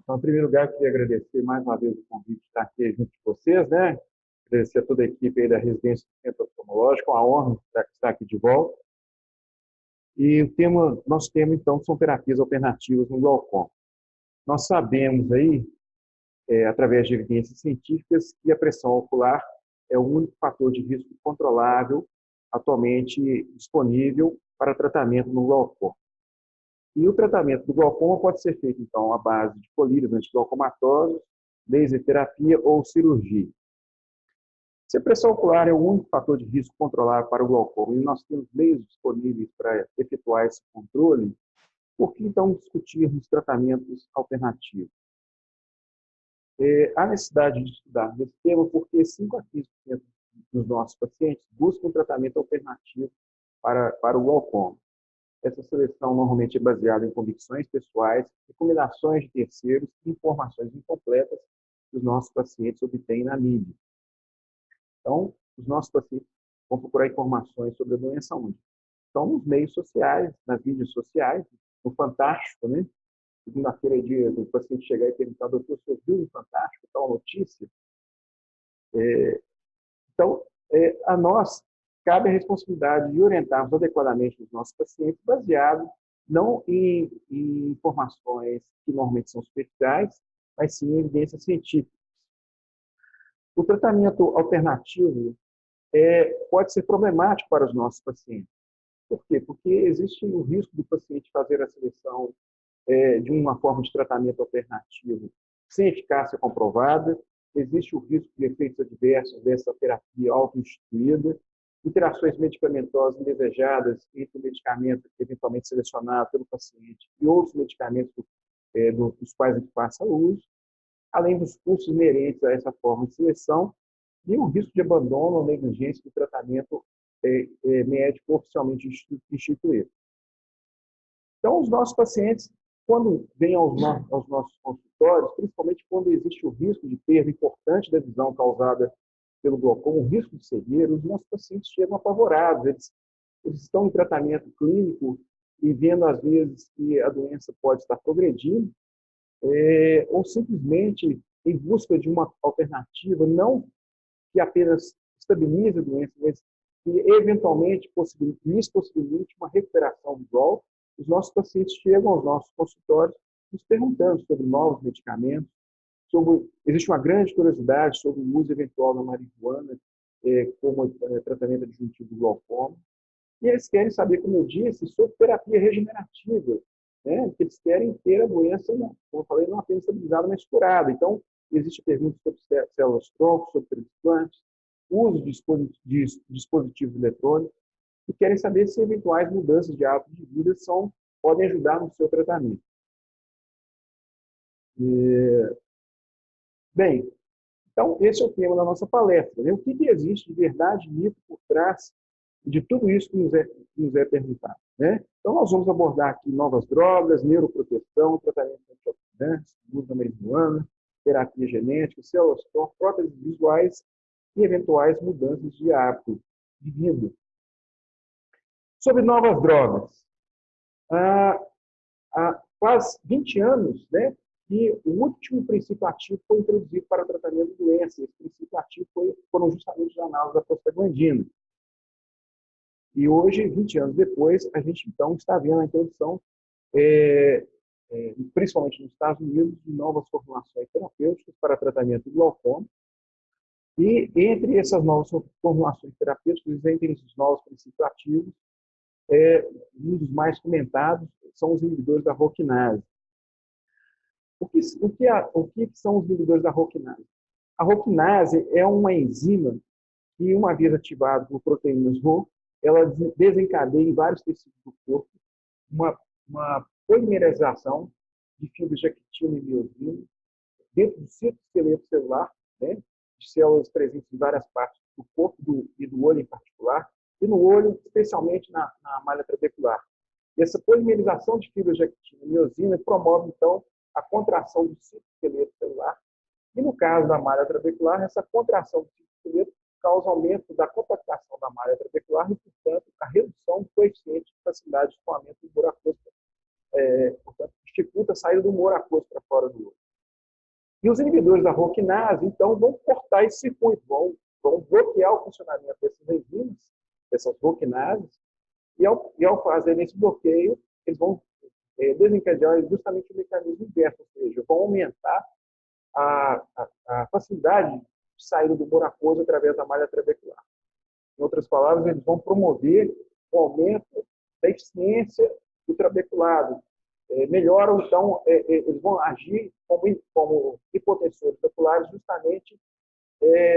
Então, em primeiro lugar, eu queria agradecer mais uma vez o convite de estar aqui junto de vocês, né? Agradecer a toda a equipe aí da Residência do Centro Oftalmológico, uma honra estar aqui de volta. E nosso tema, então, são terapias alternativas no glaucoma. Nós sabemos aí, através de evidências científicas, que a pressão ocular é o único fator de risco controlável atualmente disponível para tratamento no glaucoma. E o tratamento do glaucoma pode ser feito, então, à base de colírios antiglaucomatosos, laser terapia ou cirurgia. Se a pressão ocular é o único fator de risco controlável para o glaucoma e nós temos meios disponíveis para efetuar esse controle, por que então discutirmos tratamentos alternativos? Há necessidade de estudar nesse tema porque 5 a 15% dos nossos pacientes buscam um tratamento alternativo para o glaucoma. Essa seleção normalmente é baseada em convicções pessoais, recomendações de terceiros e informações incompletas que os nossos pacientes obtêm na mídia. Então, os nossos pacientes vão procurar informações sobre a doença onde? Então, nos meios sociais, nas mídias sociais, no Fantástico, né? Segunda-feira é dia do paciente chegar e perguntar: doutor, você viu no Fantástico tal notícia? Então, a nós cabe a responsabilidade de orientarmos adequadamente os nossos pacientes, baseado não em informações que normalmente são superficiais, mas sim em evidências científicas. O tratamento alternativo pode ser problemático para os nossos pacientes. Por quê? Porque existe o risco do paciente fazer a seleção de uma forma de tratamento alternativo sem eficácia comprovada, existe o risco de efeitos adversos dessa terapia auto-instituída, interações medicamentosas indesejadas entre o medicamento eventualmente selecionado pelo paciente e outros medicamentos dos quais ele faça uso, além dos custos inerentes a essa forma de seleção e o risco de abandono ou negligência do tratamento médico oficialmente instituído. Então, os nossos pacientes, quando vêm aos nossos consultórios, principalmente quando existe o risco de perda importante da visão causada pelo glaucoma, o risco de cegueira, os nossos pacientes chegam apavorados. Eles estão em tratamento clínico e vendo, às vezes, que a doença pode estar progredindo, ou simplesmente em busca de uma alternativa, não que apenas estabilize a doença, mas que eventualmente lhes possibilite uma recuperação visual. Os nossos pacientes chegam aos nossos consultórios nos perguntando sobre novos medicamentos, existe uma grande curiosidade sobre o uso eventual da marihuana como tratamento adjuntivo do glaucoma, e eles querem saber, como eu disse, sobre terapia regenerativa, né? Eles querem ter a doença, como eu falei, não apenas estabilizada, mas curada. Então, existe perguntas sobre células-tronco, sobre transplantes, uso de dispositivos eletrônicos, e querem saber se eventuais mudanças de hábito de vida podem ajudar no seu tratamento. Bem, então esse é o tema da nossa palestra, né? O que existe de verdade e mito por trás de tudo isso que nos é perguntado, né? Então nós vamos abordar aqui novas drogas, neuroproteção, tratamento antioxidantes, uso da marihuana, terapia genética, células-tronco, próteses visuais e eventuais mudanças de hábito de vida. Sobre novas drogas. Há quase 20 anos, né, que o último princípio ativo foi introduzido para o tratamento de doença. Esse princípio ativo foram justamente os análises da prostaglandina. E hoje, 20 anos depois, a gente então está vendo a introdução, principalmente nos Estados Unidos, de novas formulações terapêuticas para tratamento do glaucoma. E entre essas novas formulações terapêuticas, entre esses novos princípios ativos, um dos mais comentados são os inibidores da ROCnase. O que são os inibidores da ROCnase? A ROCnase é uma enzima que, uma vez ativada por proteínas RO, ela desencadeia em vários tecidos do corpo uma polimerização de fibras de actina e miosina dentro do citoesqueleto celular, né, de células presentes em várias partes do corpo e do olho em particular, e no olho, especialmente na malha trabecular. E essa polimerização de fibras de actina e miosina promove, então, a contração do citoesqueleto celular. E no caso da malha trabecular, essa contração do citoesqueleto causa aumento da compactação da malha trabecular e, portanto, a redução do coeficiente de facilidade de escoamento do humor aquoso. Portanto, dificulta a saída do humor aquoso para fora do olho. E os inibidores da ROCnase, então, vão cortar esse circuito, vão bloquear o funcionamento dessas enzimas, dessas ROCnases, e ao fazerem esse bloqueio, eles vão desencadear justamente o mecanismo inverso, ou seja, vão aumentar a facilidade de saída do humor aquoso através da malha trabecular. Em outras palavras, eles vão promover o aumento da eficiência do trabeculado. Melhoram, então, eles vão agir como hipotensores oculares, justamente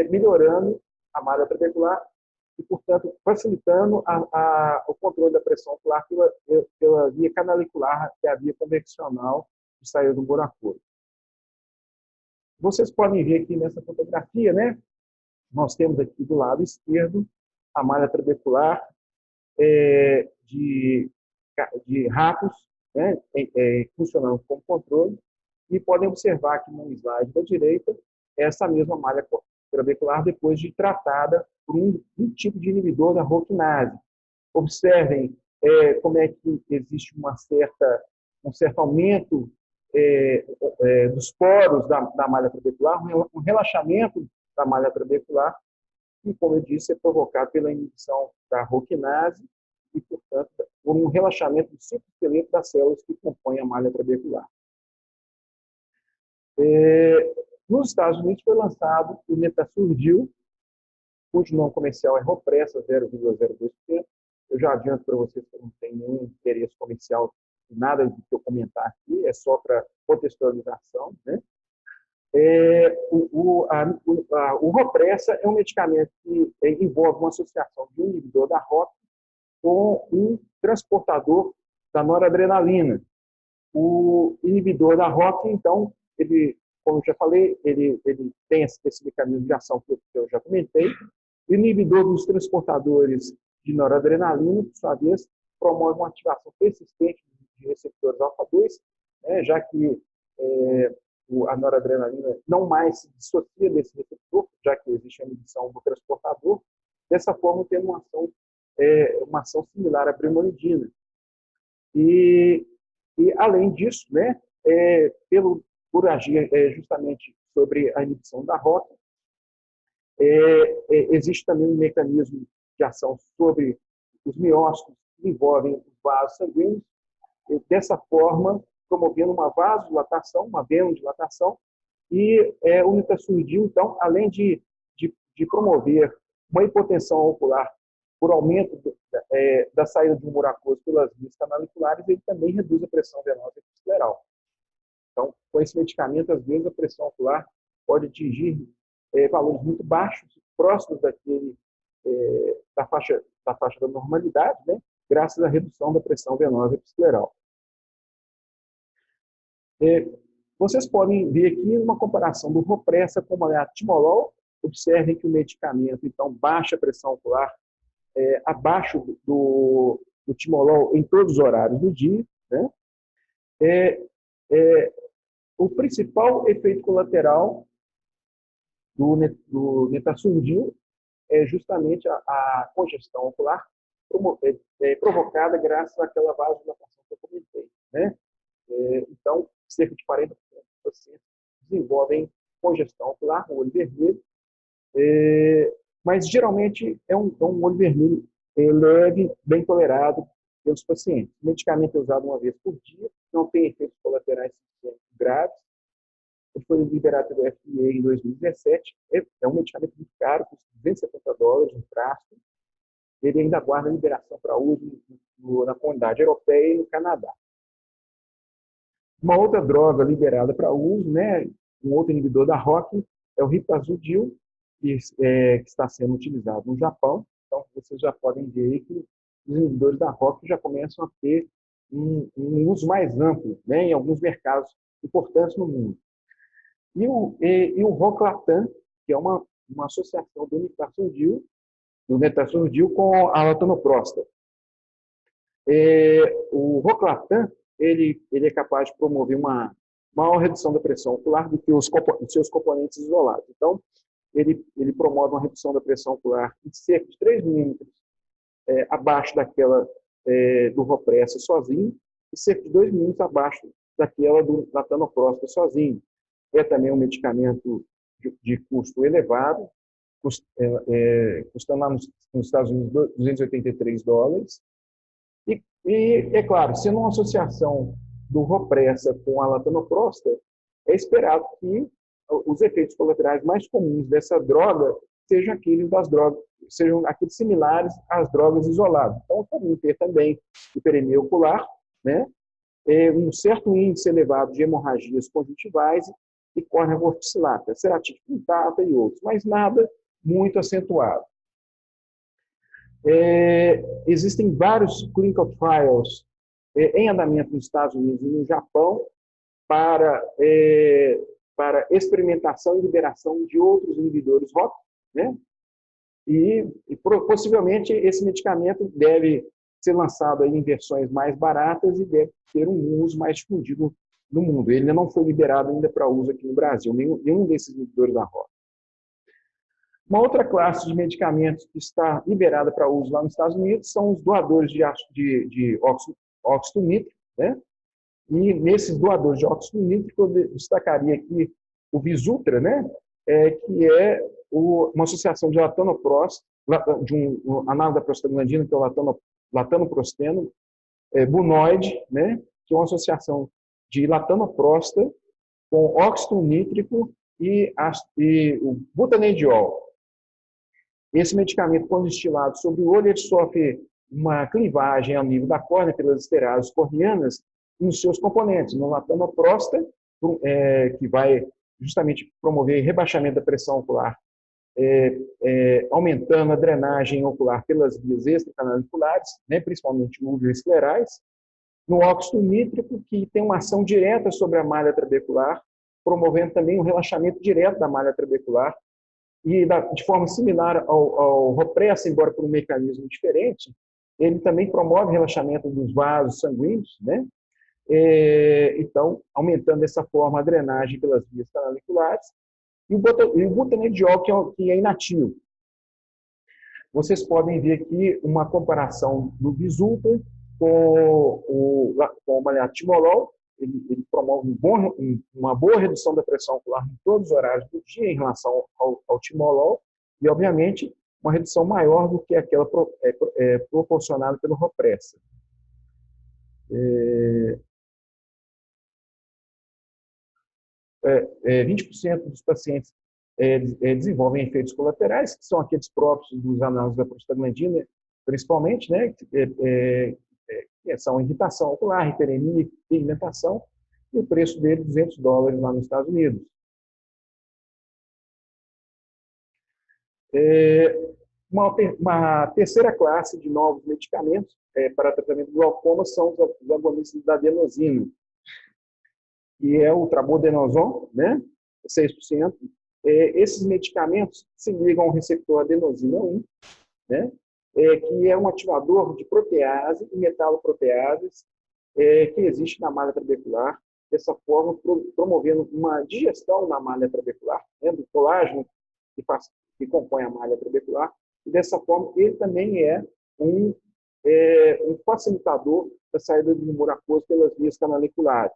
melhorando a malha trabecular e, portanto, facilitando o controle da pressão ocular pela via canalicular, que é a via convencional de saída do humor aquoso. Vocês podem ver aqui nessa fotografia, né? Nós temos aqui do lado esquerdo a malha trabecular de ratos, né, funcionando como controle, e podem observar aqui no slide da direita essa mesma malha trabecular depois de tratada por um tipo de inibidor da ROCnase. Observem como é que existe um certo aumento dos poros da malha trabecular, um relaxamento da malha trabecular, que, como eu disse, é provocado pela inibição da ROCnase e, portanto, por um relaxamento do citoesqueleto das células que compõem a malha trabecular. Nos Estados Unidos foi lançado o Netazurdil, cujo nome comercial é Ropressa 0,02%. Eu já adianto para vocês que eu não tenho nenhum interesse comercial, nada do que eu comentar aqui, é só para contextualização, né? O Ropressa é um medicamento que envolve uma associação de um inibidor da ROC com um transportador da noradrenalina. O inibidor da ROC, então, ele, como eu já falei, ele tem esse mecanismo de ação que eu já comentei. O inibidor dos transportadores de noradrenalina, por sua vez, promove uma ativação persistente de receptores alfa-2, né, já que a noradrenalina não mais se dissocia desse receptor, já que existe a inibição do transportador, dessa forma tendo uma ação similar à brimonidina. E além disso, né, por agir justamente sobre a inibição da ROC, existe também um mecanismo de ação sobre os miócitos que envolvem os vasos sanguíneos, e dessa forma promovendo uma vasodilatação, uma venodilatação, e o Netazurdil, então, além de promover uma hipotensão ocular por aumento da saída de humor aquoso pelas vias canaliculares, ele também reduz a pressão venosa episcleral. Então, com esse medicamento, às vezes, a pressão ocular pode atingir valores muito baixos, próximos da faixa da normalidade, né, graças à redução da pressão venosa episcleral. Vocês podem ver aqui uma comparação do Ropressa com o Timolol. Observem que o medicamento, então, baixa a pressão ocular abaixo do Timolol em todos os horários do dia, né? O principal efeito colateral do Netazurdil é justamente a congestão ocular provocada graças àquela vasodilatação que eu comentei, né? Então, cerca de 40% dos pacientes desenvolvem congestão ocular, o olho vermelho, mas geralmente é um olho vermelho leve, bem tolerado pelos pacientes. O medicamento é usado uma vez por dia, não tem efeitos colaterais graves. Ele foi liberado pelo FDA em 2017. É um medicamento muito caro, custa $270 no frasco. Ele ainda aguarda liberação para uso na comunidade europeia e no Canadá. Uma outra droga liberada para uso, né, um outro inibidor da ROC, é o Ritazudil, que está sendo utilizado no Japão. Então, vocês já podem ver aí que os inibidores da ROC já começam a ter um uso mais amplo, né, em alguns mercados importantes no mundo. E o Roclatan, que é uma associação do Netazurdil com a latanoprosta. O Roclatan ele é capaz de promover uma maior redução da pressão ocular do que os seus componentes isolados. Então, ele promove uma redução da pressão ocular de cerca de 3 milímetros abaixo daquela do Ropressa sozinho e cerca de 2 milímetros abaixo daquela do latanoprosta sozinho. é também um medicamento de custo elevado, custando lá nos Estados Unidos $283. É claro, sendo uma associação do Ropressa com a latanoprosta, é esperado que os efeitos colaterais mais comuns dessa droga sejam aqueles das drogas, sejam aqueles similares às drogas isoladas. Então, é comum ter também hiperemia ocular, né? Um certo índice elevado de hemorragias conjuntivais e córnea vorticilata, ceratite punctata e outros, mas nada muito acentuado. Existem vários clinical trials em andamento nos Estados Unidos e no Japão para experimentação e liberação de outros inibidores ROCK, né? E possivelmente esse medicamento deve ser lançado aí em versões mais baratas e deve ter um uso mais difundido no mundo. Ele ainda não foi liberado ainda para uso aqui no Brasil, nenhum desses inibidores da ROCK. Uma outra classe de medicamentos que está liberada para uso lá nos Estados Unidos são os doadores de óxido nítrico, né? E nesses doadores de óxido nítrico, eu destacaria aqui o Visultra, né? Que é uma associação de latanoprost, de um análogo da prostaglandina, que é o latanoprosteno, bunoide, né? Que é uma associação de latanoprosta com óxido nítrico e o butanediol. Esse medicamento, quando destilado sobre o olho, ele sofre uma clivagem ao nível da córnea pelas esterases corneanas nos seus componentes, no latanoprosta, que vai justamente promover rebaixamento da pressão ocular, aumentando a drenagem ocular pelas vias extracanaliculares, né, principalmente uveoesclerais, no óxido nítrico, que tem uma ação direta sobre a malha trabecular, promovendo também o relaxamento direto da malha trabecular, e de forma similar ao Ropressa, embora por um mecanismo diferente, ele também promove relaxamento dos vasos sanguíneos, né? Então, aumentando dessa forma a drenagem pelas vias canaliculares, e o butanediol, que é inativo. Vocês podem ver aqui uma comparação do Visulta com o maleatimolol. Ele promove uma boa redução da pressão ocular em todos os horários do dia em relação ao timolol e, obviamente, uma redução maior do que aquela proporcionada pelo Ropressa. 20% dos pacientes desenvolvem efeitos colaterais, que são aqueles próprios dos análogos da prostaglandina, principalmente, né, que são irritação ocular, hiperemia, pigmentação, e o preço dele é $200 lá nos Estados Unidos. Uma terceira classe de novos medicamentos para tratamento do glaucoma são os agonistas da adenosina, que é o tramodenosol, né, 6%. Esses medicamentos se ligam ao receptor adenosina 1, né, que é um ativador de protease e metaloproteases que existe na malha trabecular, dessa forma promovendo uma digestão na malha trabecular, né, do colágeno que compõe a malha trabecular, e dessa forma ele também é um facilitador da saída do humor aquoso pelas vias canaliculares.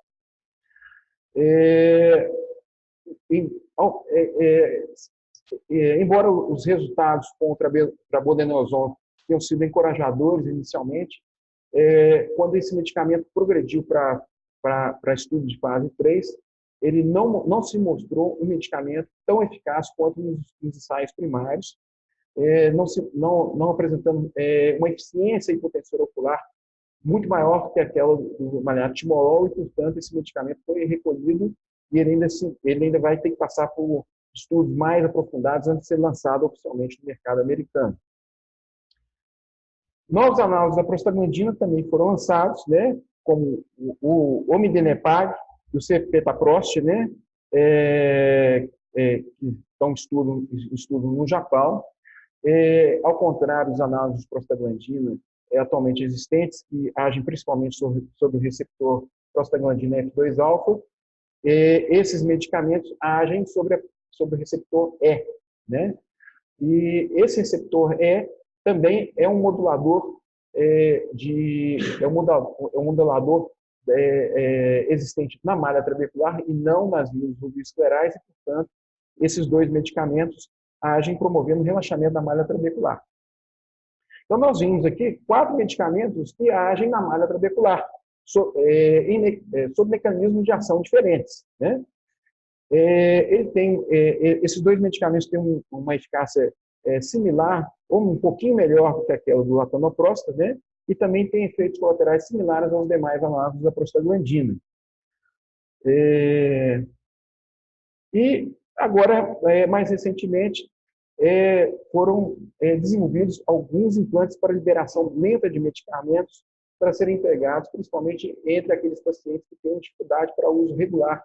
Embora os resultados com o tramodenosol tenham sido encorajadores inicialmente, quando esse medicamento progrediu para estudo de fase 3, ele não se mostrou um medicamento tão eficaz quanto nos ensaios primários, não apresentando uma eficiência hipotensora ocular muito maior que aquela do maleatimolol, e, portanto, esse medicamento foi recolhido e ele ainda vai ter que passar por estudos mais aprofundados antes de ser lançado oficialmente no mercado americano. Novos análogos da prostaglandina também foram lançados, né, como o omidenepag e o cepetaprost, né, que estão em estudo no Japão. Ao contrário dos análogos de prostaglandina atualmente existentes, que agem principalmente sobre o receptor prostaglandina F2-alfa, esses medicamentos agem sobre o receptor E, né? E esse receptor E também é um modulador existente na malha trabecular e não nas vias ruberoesclerais, e, portanto, esses dois medicamentos agem promovendo o relaxamento da malha trabecular. Então, nós vimos aqui 4 medicamentos que agem na malha trabecular, sob mecanismos de ação diferentes, né? Esses dois medicamentos têm uma eficácia similar, ou um pouquinho melhor do que aquela do latanoprosta, né? E também tem efeitos colaterais similares aos demais análogos da prostaglandina. E agora, mais recentemente, foram desenvolvidos alguns implantes para liberação lenta de medicamentos para serem empregados, principalmente entre aqueles pacientes que têm dificuldade para uso regular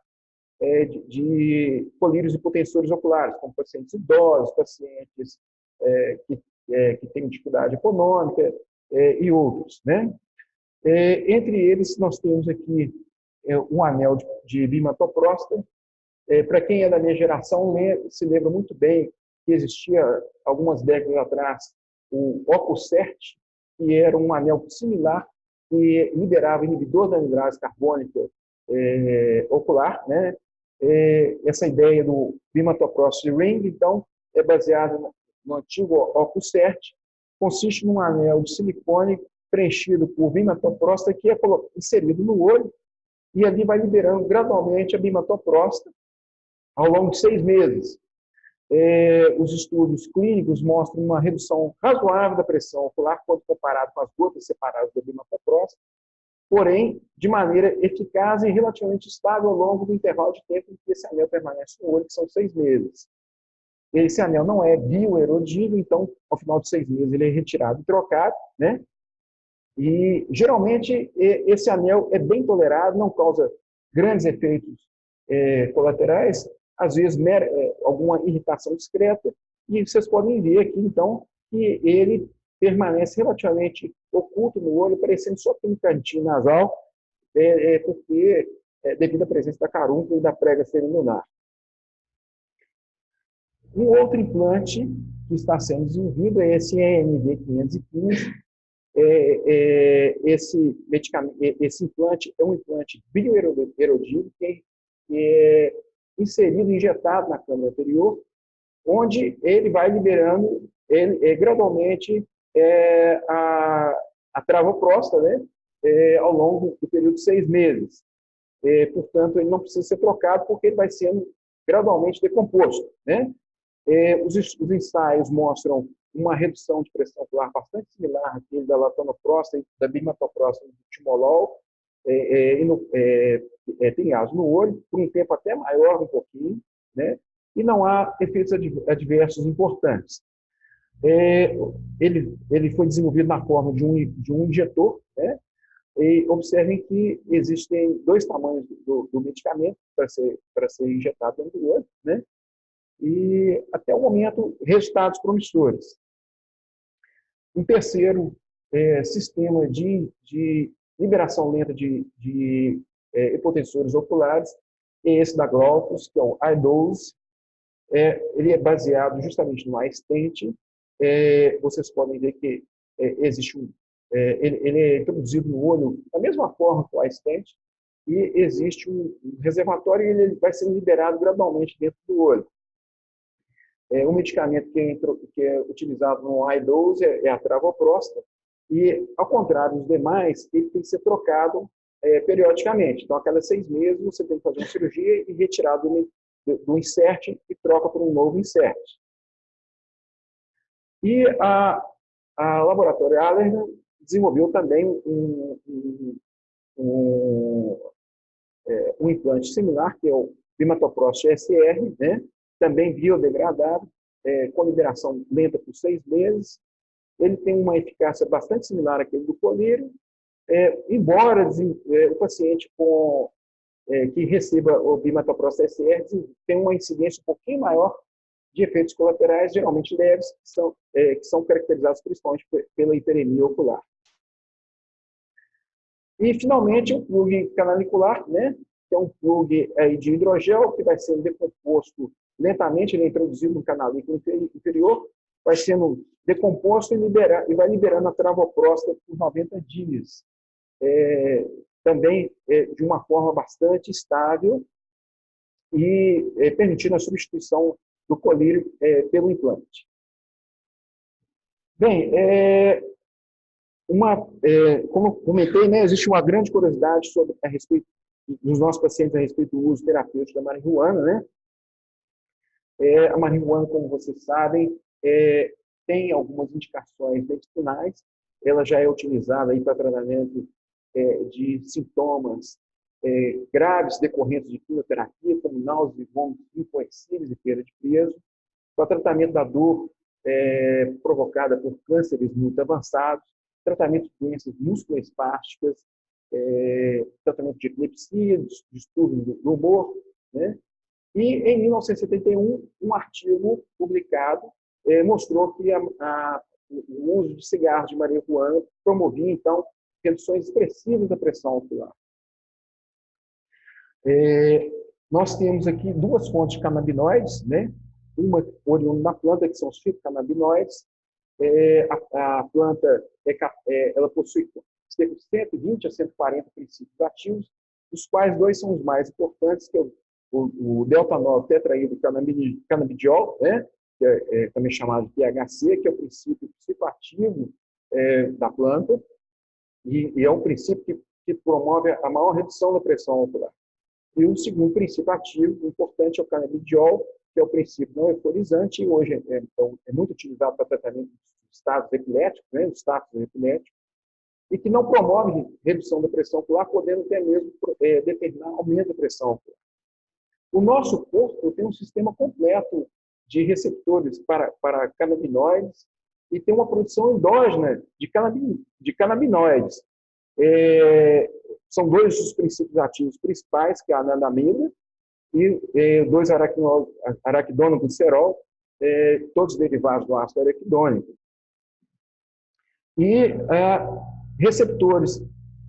de colírios e hipotensores oculares, como pacientes idosos, pacientes que têm dificuldade econômica e outros, né? Entre eles, nós temos aqui um anel de bimatoprosta. Para quem é da minha geração, se lembra muito bem que existia, algumas décadas atrás, o Ocusert, que era um anel similar, que liberava inibidor da anidrase carbônica ocular, né? Essa ideia do bimatoprost ring, então, é baseada no antigo Ocusert, consiste num anel de silicone preenchido por bimatoprosta que é inserido no olho, e ali vai liberando gradualmente a bimatoprosta ao longo de 6 meses. Os estudos clínicos mostram uma redução razoável da pressão ocular quando comparado com as gotas separadas da bimatoprosta, porém, de maneira eficaz e relativamente estável ao longo do intervalo de tempo em que esse anel permanece no olho, que são 6 meses. Esse anel não é bioerodível, então, ao final de 6 meses, ele é retirado e trocado, né? E, geralmente, esse anel é bem tolerado, não causa grandes efeitos colaterais, às vezes alguma irritação discreta, e vocês podem ver aqui, então, que ele permanece relativamente oculto no olho, parecendo só um cantinho nasal, porque devido à presença da carúncula e da prega semilunar. Um outro implante que está sendo desenvolvido é esse EMD 515. Esse implante é um implante bioerodível que é inserido, injetado na câmara anterior, onde ele vai liberando gradualmente a travoprosta, né, ao longo do período de 6 meses. Portanto, ele não precisa ser trocado porque ele vai sendo gradualmente decomposto, né? Os ensaios mostram uma redução de pressão ocular bastante similar àquele da latanoprosta e da bimatoprosta do timolol, tem asas no olho, por um tempo até maior um pouquinho, né? E não há efeitos adversos importantes. Ele foi desenvolvido na forma de um injetor, né? E observem que existem 2 tamanhos do medicamento para ser injetado dentro do olho, né? E, até o momento, resultados promissores. Um terceiro sistema de liberação lenta de hipotensores oculares é esse da Glaukos, que é o iDose. Ele é baseado justamente no iStent. Vocês podem ver que existe ele é introduzido no olho da mesma forma que o iStent, e existe um reservatório e ele vai sendo liberado gradualmente dentro do olho. O medicamento que é utilizado no iDose é a travoprosta, e, ao contrário dos demais, ele tem que ser trocado periodicamente. Então, a cada 6 meses, você tem que fazer uma cirurgia e retirar do insert e troca por um novo insert. E a laboratório Allergan desenvolveu também um implante similar, que é o bimatoprost SR, né? Também biodegradável, com liberação lenta por 6 meses. Ele tem uma eficácia bastante similar àquele do colírio, embora o paciente que receba o bimatoprost SR tenha uma incidência um pouquinho maior de efeitos colaterais, geralmente leves, que são caracterizados principalmente pela hiperemia ocular. E, finalmente, o plug canalicular, né, que é um plug de hidrogel que vai sendo decomposto lentamente, ele é introduzido no canalículo inferior, vai sendo decomposto e vai liberando a travoprosta por 90 dias. também de uma forma bastante estável e permitindo a substituição do colírio pelo implante. Bem, como comentei, né, existe uma grande curiosidade a respeito dos nossos pacientes a respeito do uso terapêutico da marihuana, né? A marihuana, como vocês sabem, tem algumas indicações medicinais. Ela já é utilizada para tratamento de sintomas graves decorrentes de quimioterapia, como náuseas, vômitos incoercíveis e perda de peso, para tratamento da dor provocada por cânceres muito avançados, tratamento de doenças musculoespásticas, tratamento de epilepsia, distúrbios do humor, né? E, em 1971, um artigo publicado mostrou que o uso de cigarros de marihuana promovia, então, reduções expressivas da pressão ocular. Nós temos aqui duas fontes de canabinoides, né? Uma oriunda da planta, que são os fitocannabinoides. A planta ela possui cerca de 120 a 140 princípios ativos, dos quais dois são os mais importantes, que é o delta-9 tetraído canabidiol, né? Que é também chamado de THC, que é o princípio psicoativo da planta, e é um princípio que promove a maior redução da pressão ocular. E o segundo princípio ativo importante é o canabidiol, que é o princípio não euforizante, e hoje é muito utilizado para tratamento de estados epiléticos, né, os status epiléticos, e que não promove redução da pressão ocular, podendo até mesmo determinar aumento da pressão ocular. O nosso corpo tem um sistema completo de receptores para canabinoides e tem uma produção endógena de canabinoides. São dois dos princípios ativos principais, que é a anandamida e dois araquidônico-glicerol, todos derivados do ácido araquidônico. E receptores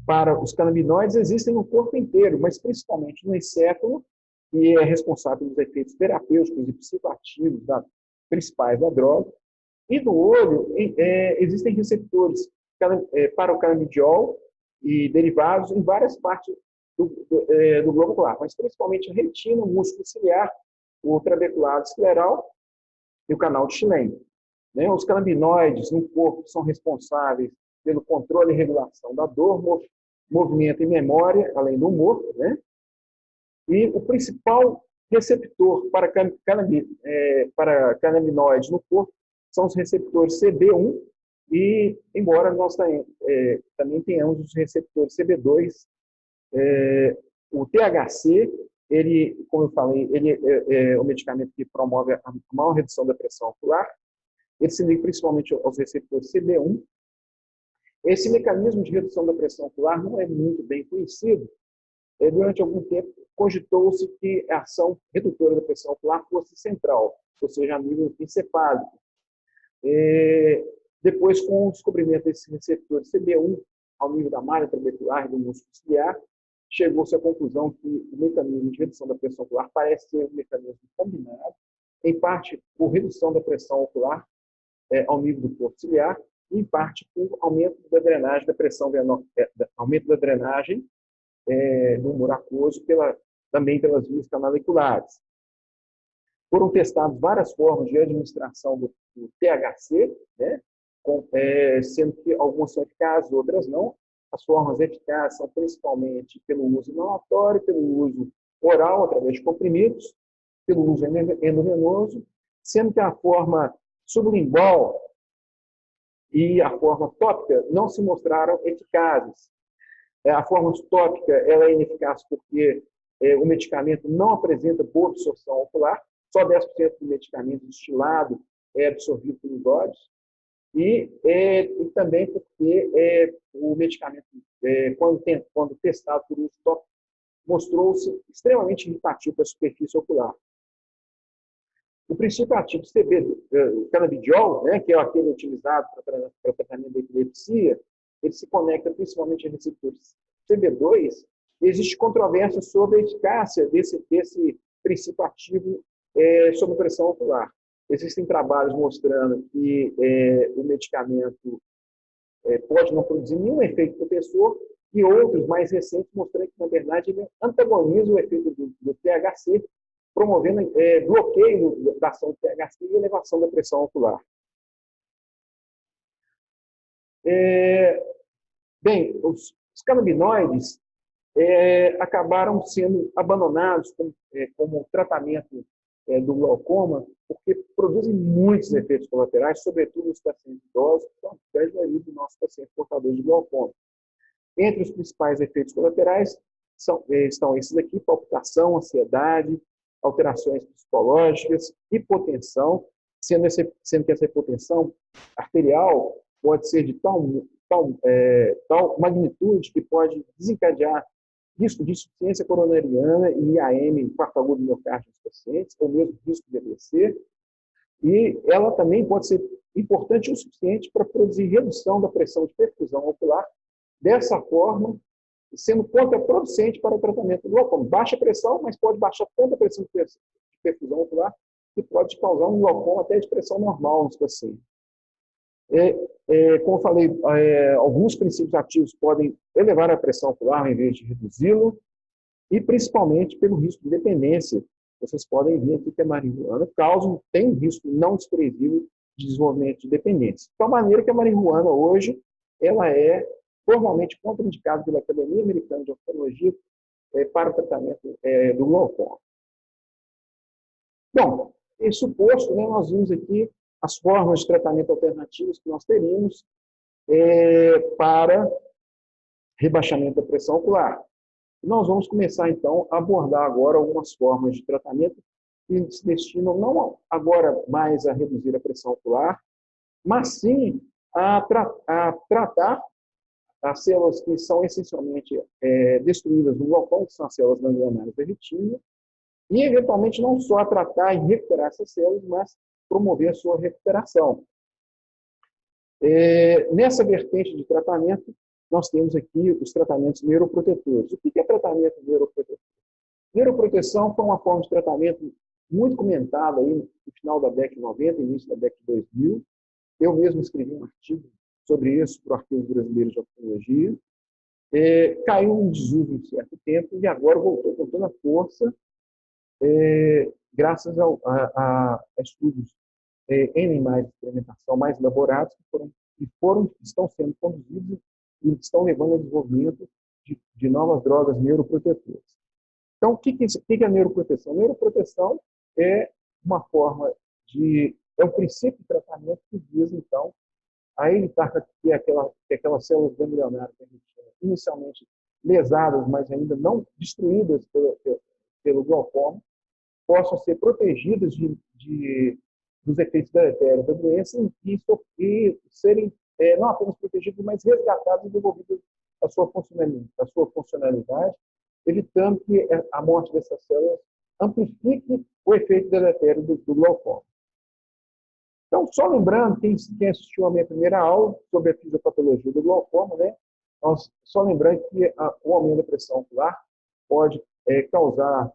para os canabinoides existem no corpo inteiro, mas principalmente no encéfalo, que é responsável pelos efeitos terapêuticos e psicoativos principais da droga. E no olho existem receptores para o canabidiol e derivados em várias partes do globo ocular, mas principalmente a retina, o músculo ciliar, o trabeculado escleral e o canal de Schlenk. Né? Os canabinoides no corpo são responsáveis pelo controle e regulação da dor, movimento e memória, além do humor, né? E o principal receptor para canabinoides no corpo são os receptores CB1 e, embora nós também tenhamos os receptores CB2, o THC, ele, como eu falei, ele é um medicamento que promove a maior redução da pressão ocular. Ele se liga principalmente aos receptores CB1. Esse mecanismo de redução da pressão ocular não é muito bem conhecido. Durante algum tempo, cogitou-se que a ação redutora da pressão ocular fosse central, ou seja, a nível encefálico. Depois, com o descobrimento desses receptores CB1 ao nível da malha trabecular e do músculo ciliar, chegou-se à conclusão que o mecanismo de redução da pressão ocular parece ser um mecanismo combinado, em parte por redução da pressão ocular ao nível do corpo ciliar, e em parte por aumento da drenagem da pressão aumento da drenagem do humor aquoso também pelas vias canaliculares. Foram testadas várias formas de administração do THC, né, sendo que algumas são eficazes, outras não. As formas eficazes são principalmente pelo uso inalatório, pelo uso oral, através de comprimidos, pelo uso endovenoso, sendo que a forma sublingual e a forma tópica não se mostraram eficazes. A forma tópica ela é ineficaz porque o medicamento não apresenta boa absorção ocular, só 10% do medicamento destilado é absorvido pelos olhos, e também porque o medicamento, quando testado por uso tópico, mostrou-se extremamente irritativo para a superfície ocular. O princípio ativo o canabidiol, né, que é aquele utilizado para tratamento da epilepsia, ele se conecta principalmente a receptores CB2, e existe controvérsia sobre a eficácia desse princípio ativo sobre pressão ocular. Existem trabalhos mostrando que o medicamento pode não produzir nenhum efeito protetor, e outros mais recentes mostrando que, na verdade, ele antagoniza o efeito do THC, promovendo bloqueio da ação do THC e elevação da pressão ocular. Bem, os canabinoides acabaram sendo abandonados como tratamento do glaucoma, porque produzem muitos efeitos colaterais, sobretudo nos pacientes idosos, que são a grande maioria dos nossos pacientes portadores de glaucoma. Entre os principais efeitos colaterais estão esses aqui: palpitação, ansiedade, alterações psicológicas, hipotensão, sendo que essa hipotensão arterial pode ser de tal magnitude que pode desencadear risco de insuficiência coronariana e IAM, infarto agudo do miocárdio dos pacientes, ou mesmo risco de AVC. E ela também pode ser importante o suficiente para produzir redução da pressão de perfusão ocular, dessa forma, sendo contraproducente para o tratamento do glaucoma. Baixa pressão, mas pode baixar tanta pressão de perfusão ocular que pode causar um glaucoma até de pressão normal nos pacientes. Como eu falei, alguns princípios ativos podem elevar a pressão ocular em vez de reduzi-lo, e principalmente pelo risco de dependência. Vocês podem ver aqui que a marihuana tem um risco não desprezível de desenvolvimento de dependência. De tal maneira que a marihuana hoje ela é formalmente contraindicada pela Academia Americana de Oftalmologia para o tratamento do glaucoma. Bom, isso posto, né, nós vimos aqui as formas de tratamento alternativos que nós teríamos para rebaixamento da pressão ocular. Nós vamos começar, então, a abordar agora algumas formas de tratamento que se destinam não agora mais a reduzir a pressão ocular, mas sim a tratar as células que são essencialmente destruídas no glaucoma, que são as células ganglionares da retina, e, eventualmente, não só a tratar e recuperar essas células, mas promover a sua recuperação. Nessa vertente de tratamento, nós temos aqui os tratamentos neuroprotetores. O que é tratamento neuroprotetor? Neuroproteção foi uma forma de tratamento muito comentada aí no final da década de 90, início da década de 2000. Eu mesmo escrevi um artigo sobre isso para o Arquivo Brasileiro de Oftalmologia. Caiu em desuso em certo tempo e agora voltou com toda a força, graças a estudos em animais de experimentação mais elaborados que estão sendo conduzidos e estão levando ao desenvolvimento de novas drogas neuroprotetoras. Então, o que é a neuroproteção? A neuroproteção é uma forma é um princípio de tratamento que visa, então, a evitar que aquelas células ganglionares da retina, inicialmente lesadas, mas ainda não destruídas pelo glaucoma, possam ser protegidas dos efeitos deletérios da doença e serem não apenas protegidas, mas resgatadas e devolvidas à sua funcionalidade, evitando que a morte dessas células amplifique o efeito deletério do glaucoma. Então, só lembrando, quem assistiu à minha primeira aula sobre a fisiopatologia do glaucoma, né, só lembrando que o aumento da pressão ocular pode causar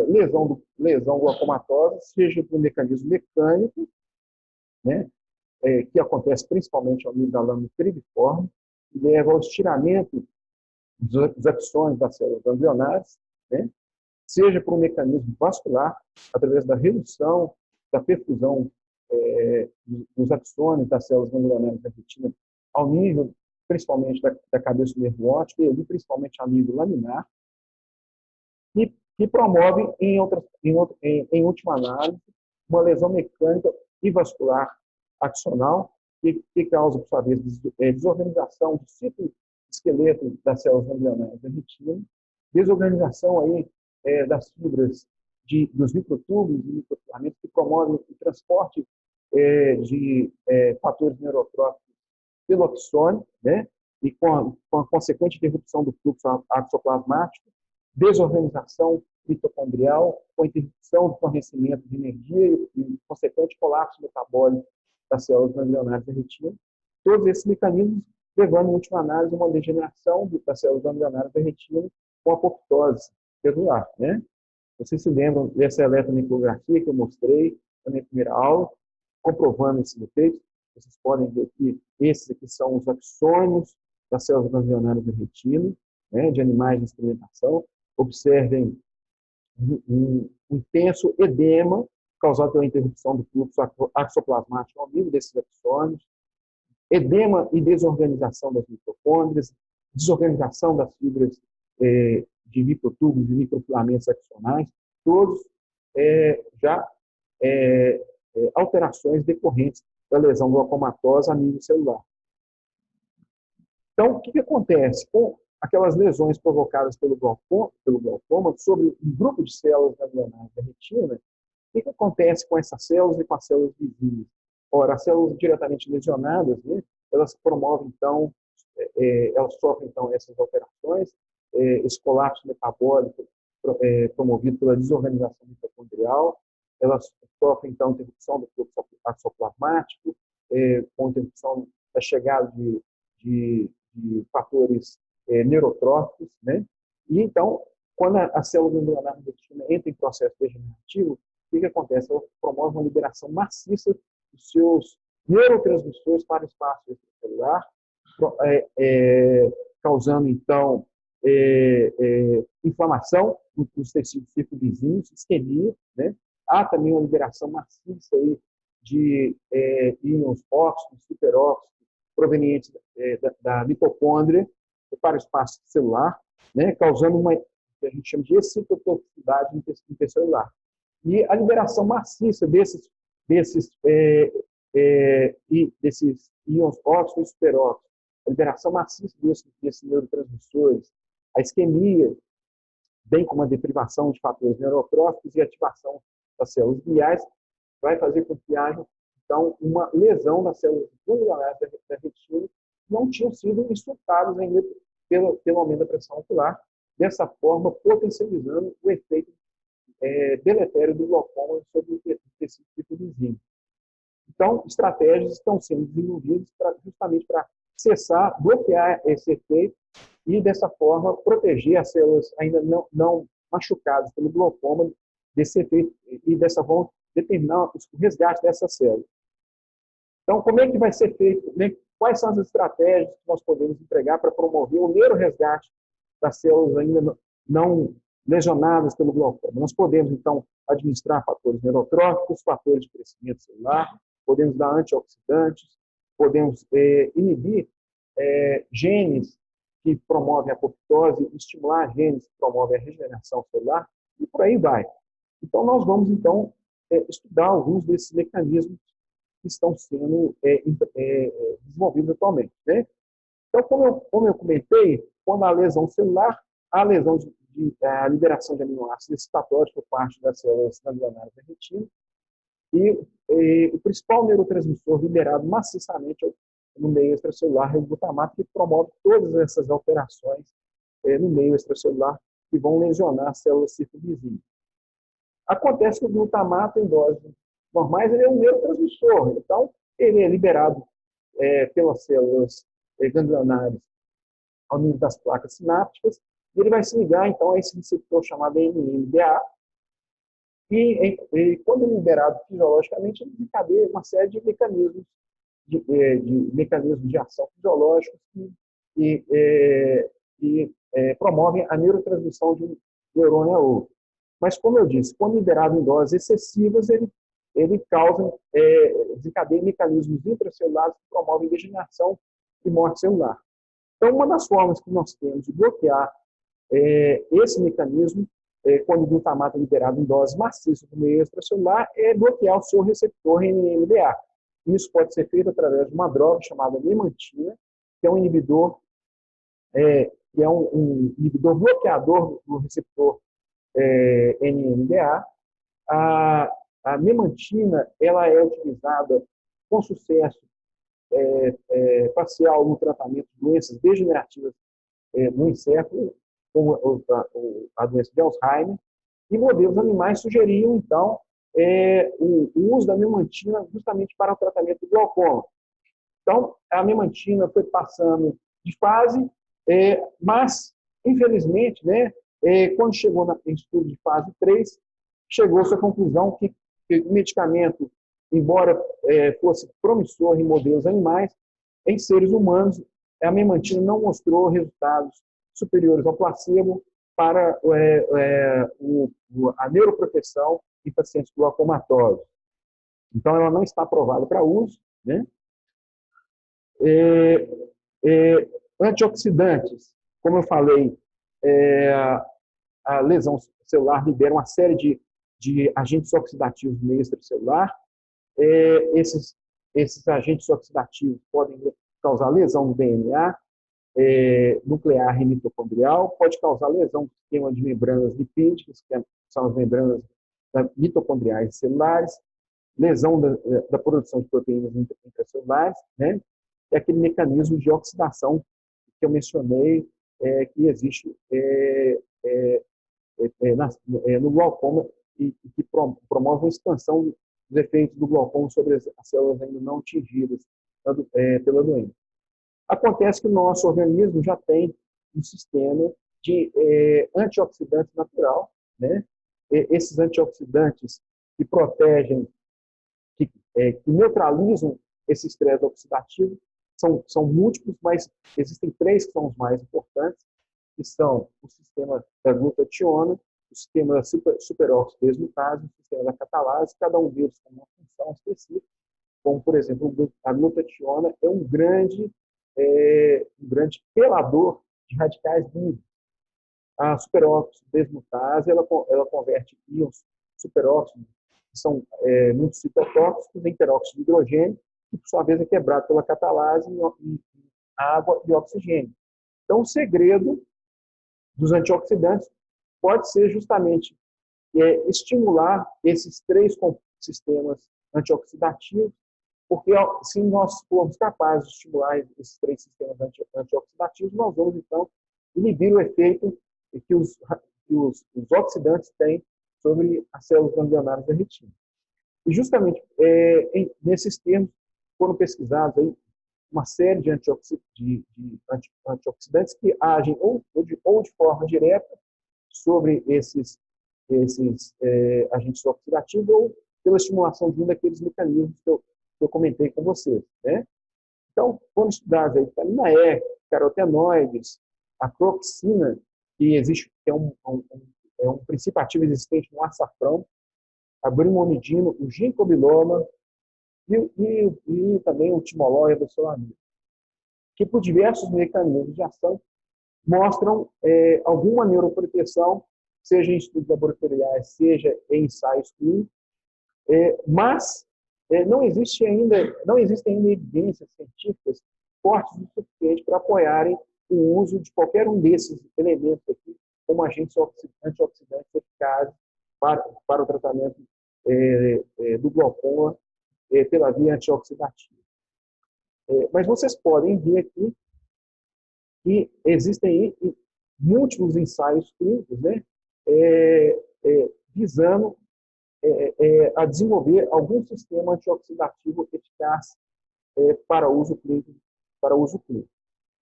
lesão glaucomatosa, seja por um mecanismo mecânico, né, que acontece principalmente ao nível da lâmina periforme, que leva ao estiramento dos axônios das células ganglionares, né, seja por um mecanismo vascular, através da redução da perfusão dos axônios das células ganglionares da retina ao nível, principalmente, da cabeça do nervo óptico, e ali, principalmente ao nível laminar, que promove, em última análise, uma lesão mecânica e vascular axonal, que causa, por sua vez, desorganização do ciclo esqueleto das células ganglionares da retina, desorganização aí, das fibras dos microtúbulos e microfilamentos, que promovem o transporte de fatores neurotróficos pelo axônio, né, e com a consequente interrupção do fluxo axoplasmático, desorganização mitocondrial, com interrupção do fornecimento de energia e consequente colapso metabólico das células ganglionares da retina. Todos esses mecanismos levando, em última análise, a uma degeneração das células ganglionares da retina com apoptose celular, né? Vocês se lembram dessa eletromiocografia que eu mostrei na minha primeira aula, comprovando esses efeitos? Vocês podem ver que esses aqui são os axônios das células ganglionares da retina, né, de animais de experimentação, observem um intenso edema causado pela interrupção do fluxo axoplasmático ao nível desses axônios, edema e desorganização das mitocôndrias, desorganização das fibras de microtúbulos e microfilamentos axonais, todos já alterações decorrentes da lesão glaucomatosa a nível celular. Então, o que acontece com aquelas lesões provocadas pelo glaucoma sobre um grupo de células ganglionares da retina? O que acontece com essas células e com as células vizinhas? Ora, as células diretamente lesionadas, né, elas promovem, então, elas sofrem, então, essas alterações, esse colapso metabólico promovido pela desorganização mitocondrial, elas sofrem, então, interrupção do fluxo axoplasmático, com interrupção da chegada de fatores neurotróficos, né? E, então, quando a célula ganglionar da retina entra em processo degenerativo, o que acontece? Ela promove uma liberação maciça dos seus neurotransmissores para o espaço extracelular, causando, então, inflamação nos tecidos circunvizinhos, isquemia, né? Há também uma liberação maciça aí de íons óxidos, superóxidos, provenientes da mitocôndria para o espaço celular, né? Causando uma que a gente chama de excitotoxicidade intercelular. E a liberação maciça desses íons óxidos e superóxidos, a liberação maciça desses neurotransmissores, a isquemia, bem como a deprivação de fatores neurotróficos e ativação das células gliais, vai fazer com que haja, então, uma lesão nas células ganglionares da retina que não tinham sido insultadas ainda pelo aumento da pressão ocular, dessa forma potencializando o efeito deletério do glaucoma sobre o tecido circunvizinho. Então, estratégias estão sendo desenvolvidas justamente para cessar, bloquear esse efeito e, dessa forma, proteger as células ainda não machucadas pelo glaucoma desse efeito e, dessa forma, determinar o resgate dessas células. Então, como é que vai ser feito? Quais são as estratégias que nós podemos empregar para promover o neuroresgate das células ainda não lesionadas pelo glaucoma? Nós podemos, então, administrar fatores neurotróficos, fatores de crescimento celular, podemos dar antioxidantes, podemos inibir genes que promovem a apoptose, estimular genes que promovem a regeneração celular, e por aí vai. Então, nós vamos, então, estudar alguns desses mecanismos que estão sendo desenvolvidos atualmente, né? Então, como eu comentei, quando há lesão celular, há lesão a liberação de aminoácidos excitatórios por parte das células ganglionares da retina, e o principal neurotransmissor liberado maciçamente no meio extracelular é o glutamato, que promove todas essas alterações no meio extracelular que vão lesionar as células circunvizinhas. Acontece que o glutamato, em doses normais, ele é um neurotransmissor, então ele é liberado pelas células ganglionares ao nível das placas sinápticas, e ele vai se ligar, então, a esse receptor chamado NMDA, e quando ele é liberado fisiologicamente, ele desencadeia uma série de mecanismos de ação fisiológicos que promovem a neurotransmissão de um neurônio a outro. Mas, como eu disse, quando liberado em doses excessivas, ele causa, desencadeia mecanismos intracelulares que promovem degeneração e morte celular. Então, uma das formas que nós temos de bloquear esse mecanismo, quando o glutamato é liberado em doses maciças no meio extracelular, é bloquear o seu receptor NMDA. Isso pode ser feito através de uma droga chamada memantina, que é um inibidor, inibidor bloqueador do receptor NMDA. A memantina ela é utilizada com sucesso parcial no tratamento de doenças degenerativas no encéfalo, como a doença de Alzheimer, e modelos animais sugeriam, então, o uso da memantina justamente para o tratamento do glaucoma. Então, a memantina foi passando de fase, mas, infelizmente, né, quando chegou em estudo de fase 3, chegou-se à conclusão que o medicamento, embora fosse promissor em modelos animais, em seres humanos, a memantina não mostrou resultados superiores ao placebo para a neuroproteção em pacientes glaucomatórios. Então, ela não está aprovada para uso, né? Antioxidantes, como eu falei, a lesão celular libera uma série de agentes oxidativos no meio extracelular. Esses agentes oxidativos podem causar lesão do DNA nuclear e mitocondrial, pode causar lesão do sistema de membranas lipídicas, que são as membranas mitocondriais e celulares, lesão da produção de proteínas intracelulares, né? E aquele mecanismo de oxidação que eu mencionei, que existe no glaucoma e que promove a expansão dos efeitos do glaucoma sobre as células ainda não atingidas pela doença. Acontece que o nosso organismo já tem um sistema de antioxidantes natural, né? Esses antioxidantes que protegem, que neutralizam esse estresse oxidativo, são múltiplos, mas existem 3 que são os mais importantes, que são o sistema da glutationa, o sistema da superóxido desmutase, o sistema da catalase, cada um deles com uma função específica, como, por exemplo, a glutationa é um grande pelador de radicais livres. A superóxido desmutase, ela converte íons superóxidos, que são muito citotóxicos, em peróxido de hidrogênio, que, por sua vez, é quebrado pela catalase em água e oxigênio. Então, o segredo dos antioxidantes pode ser justamente estimular esses 3 sistemas antioxidativos, porque se nós formos capazes de estimular esses 3 sistemas antioxidativos, nós vamos, então, inibir o efeito que os oxidantes têm sobre as células ganglionares da retina. E justamente nesses termos foram pesquisados aí uma série de antioxidantes que agem ou de forma direta sobre esses agentes oxidativos ou pela estimulação de um daqueles mecanismos que eu comentei com vocês, né? Então, foram estudados aí vitamina E, carotenoides, a croxina, que é um princípio ativo existente no açafrão, a brimonidina, o ginkgo-biloba e também o timolol e a doçolamida, que por diversos mecanismos de ação mostram alguma neuroproteção, seja em estudos laboratoriais, seja em ensaios clínicos, mas não existem ainda evidências científicas fortes o suficiente para apoiarem o uso de qualquer um desses elementos aqui como agentes antioxidantes eficazes para o tratamento do glaucoma pela via antioxidativa. Mas vocês podem ver aqui que existem múltiplos ensaios clínicos, né, visando a desenvolver algum sistema antioxidativo eficaz para uso clínico.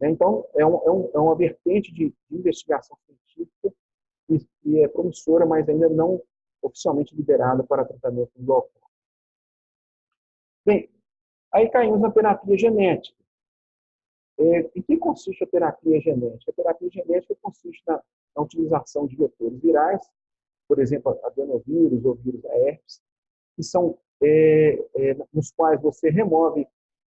Então, é uma vertente de investigação científica que é promissora, mas ainda não oficialmente liberada para tratamento do glaucoma. Bem, aí caímos na terapia genética. Em que consiste a terapia genética? A terapia genética consiste na utilização de vetores virais, por exemplo, adenovírus ou vírus da herpes, que são nos quais você remove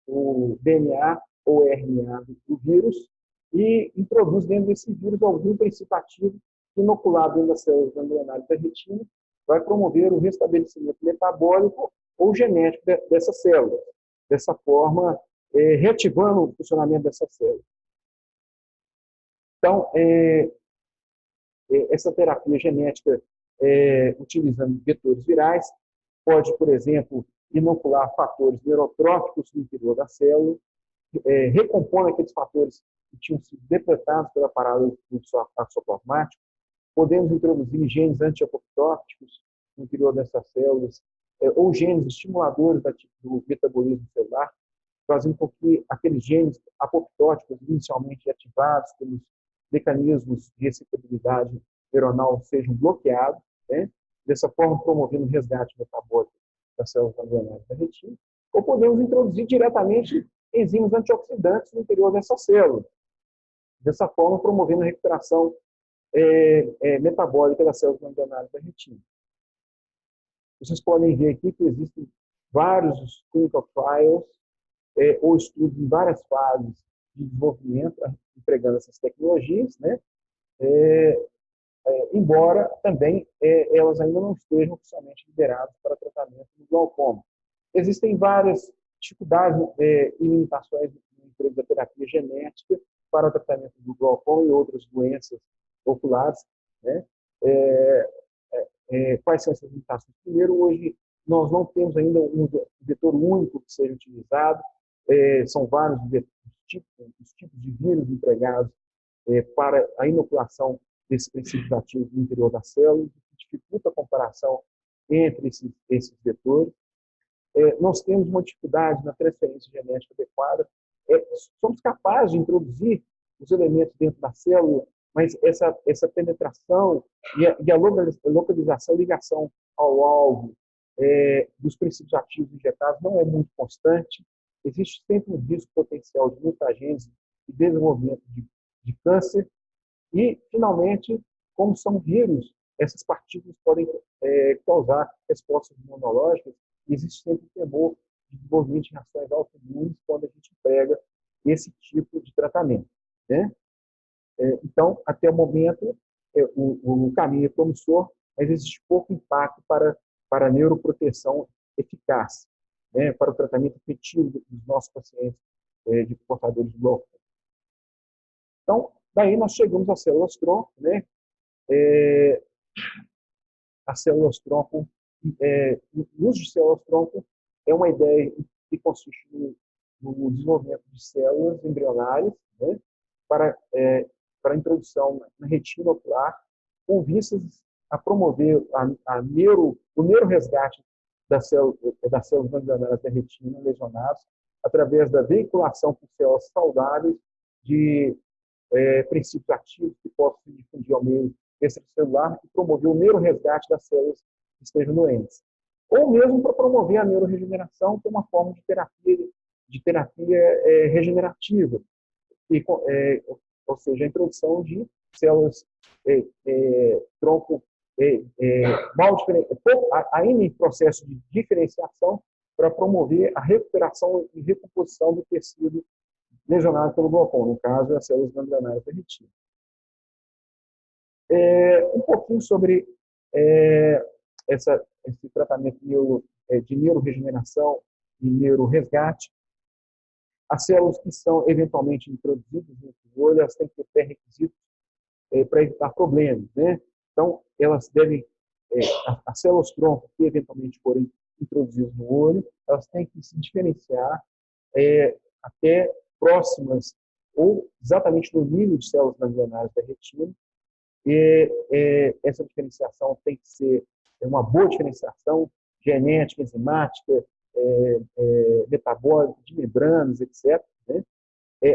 o DNA ou RNA do vírus e introduz dentro desse vírus algum princípio ativo inoculado dentro das células ganglionares da retina, vai promover o restabelecimento metabólico ou genético dessa célula, dessa forma, reativando o funcionamento dessa célula. Então, essa terapia genética, utilizando vetores virais, pode, por exemplo, inocular fatores neurotróficos no interior da célula, recompondo aqueles fatores que tinham sido depletados pela parada do axoplasmático. Podemos introduzir genes antiapoptóticos no interior dessas células, ou genes estimuladores do metabolismo celular, fazendo com que aqueles genes apoptóticos inicialmente ativados pelos mecanismos de excitabilidade neuronal sejam bloqueados, né? Dessa forma promovendo o resgate metabólico das células ganglionares da retina. Ou podemos introduzir diretamente enzimas antioxidantes no interior dessa célula, dessa forma promovendo a recuperação metabólica das células ganglionares da retina. Vocês podem ver aqui que existem vários clinical trials ou estudos em várias fases de desenvolvimento empregando essas tecnologias, né? Embora também elas ainda não estejam oficialmente liberadas para tratamento do glaucoma. Existem várias dificuldades e limitações no emprego da terapia genética para o tratamento do glaucoma e outras doenças oculares, né? Quais são essas limitações? Primeiro, hoje nós não temos ainda um vetor único que seja utilizado, são vários os tipos de vírus empregados para a inoculação desses princípios ativos no interior da célula, que dificulta a comparação entre esses vetores. Nós temos uma dificuldade na transferência genética adequada. Somos capazes de introduzir os elementos dentro da célula, mas essa penetração e a localização, ligação ao alvo dos princípios ativos injetados não é muito constante. Existe sempre um risco potencial de mutagênese e desenvolvimento de câncer. E, finalmente, como são vírus, essas partículas podem causar respostas imunológicas e existe sempre o temor de desenvolvimento de reações autoimunes quando a gente emprega esse tipo de tratamento, né? Então, até o momento, o caminho é promissor, mas existe pouco impacto para a neuroproteção eficaz, né, para o tratamento efetivo dos nossos pacientes de portadores de glaucoma. Então, daí nós chegamos às células-tronco, né? As células-tronco, o uso de células-tronco é uma ideia que consiste no desenvolvimento de células embrionárias, né, para a introdução na retina ocular, com vistas a promover o neuroresgate das células ganglionares da retina lesionadas, através da veiculação por células saudáveis de princípios ativos que possam se difundir ao meio extracelular e promover o neuroresgate das células que estejam doentes. Ou mesmo para promover a neuroregeneração, que é uma forma de terapia regenerativa, ou seja, a introdução de células tronco ainda em processo de diferenciação para promover a recuperação e recomposição do tecido lesionado pelo glaucoma, no caso, as células ganglionares da retina. Um pouquinho sobre esse tratamento de neuroregeneração e neuroresgate. As células que são eventualmente introduzidas no olho, elas têm que ter pré-requisitos para evitar problemas, né? Então, elas devem, as células-tronco que eventualmente forem introduzidas no olho, elas têm que se diferenciar até próximas ou exatamente no nível de células ganglionares da retina. Essa diferenciação tem que ser uma boa diferenciação genética, enzimática, metabólica, de membranas, etc. Né?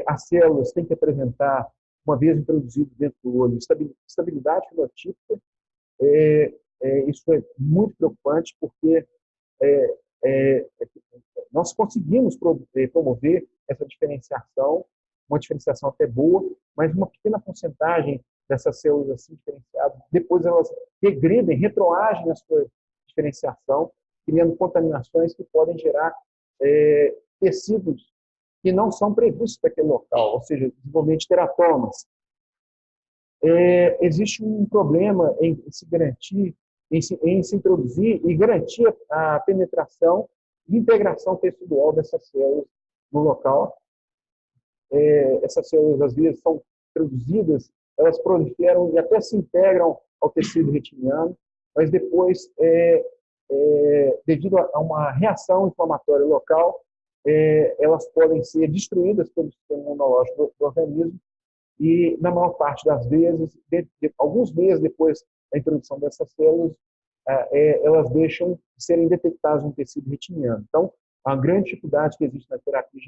As células têm que apresentar, uma vez introduzido dentro do olho, estabilidade fenotípica. Isso é muito preocupante, porque nós conseguimos promover essa diferenciação, uma diferenciação até boa, mas uma pequena porcentagem dessas células assim diferenciadas, depois elas regridem, retroagem na sua diferenciação, criando contaminações que podem gerar tecidos que não são previstos para aquele local, ou seja, desenvolvimento de teratomas. Existe um problema em se garantir, em se introduzir e garantir a penetração e integração tecidual dessas células no local. Essas células, às vezes, são introduzidas, elas proliferam e até se integram ao tecido retiniano, mas depois, devido a uma reação inflamatória local, elas podem ser destruídas pelo sistema imunológico do organismo e, na maior parte das vezes, alguns meses depois da introdução dessas células, elas deixam de serem detectadas no tecido retiniano. Então, a grande dificuldade que existe na terapia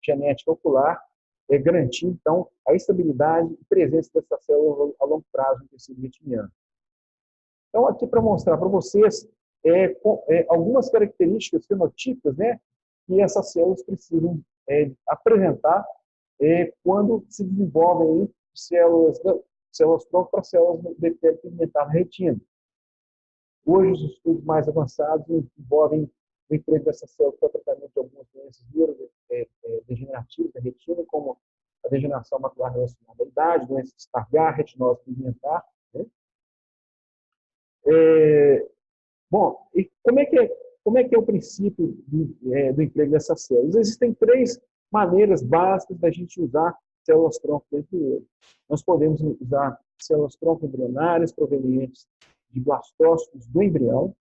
genética ocular é garantir, então, a estabilidade e presença dessas células a longo prazo no tecido retiniano. Então, aqui para mostrar para vocês algumas características fenotípicas, né, que essas células precisam apresentar quando se desenvolvem de células-tronco para células do epitélio pigmentar na retina. Hoje, os estudos mais avançados envolvem o emprego dessas células para tratamento de algumas doenças neurodegenerativas da retina, como a degeneração macular relacionada à idade, doença de Stargardt, retinose pigmentar. Né? Bom, e como é que é o princípio do emprego dessas células? Existem três maneiras básicas da gente usar células-tronco dentro do olho. Nós podemos usar células-tronco embrionárias provenientes de blastócitos do embrião.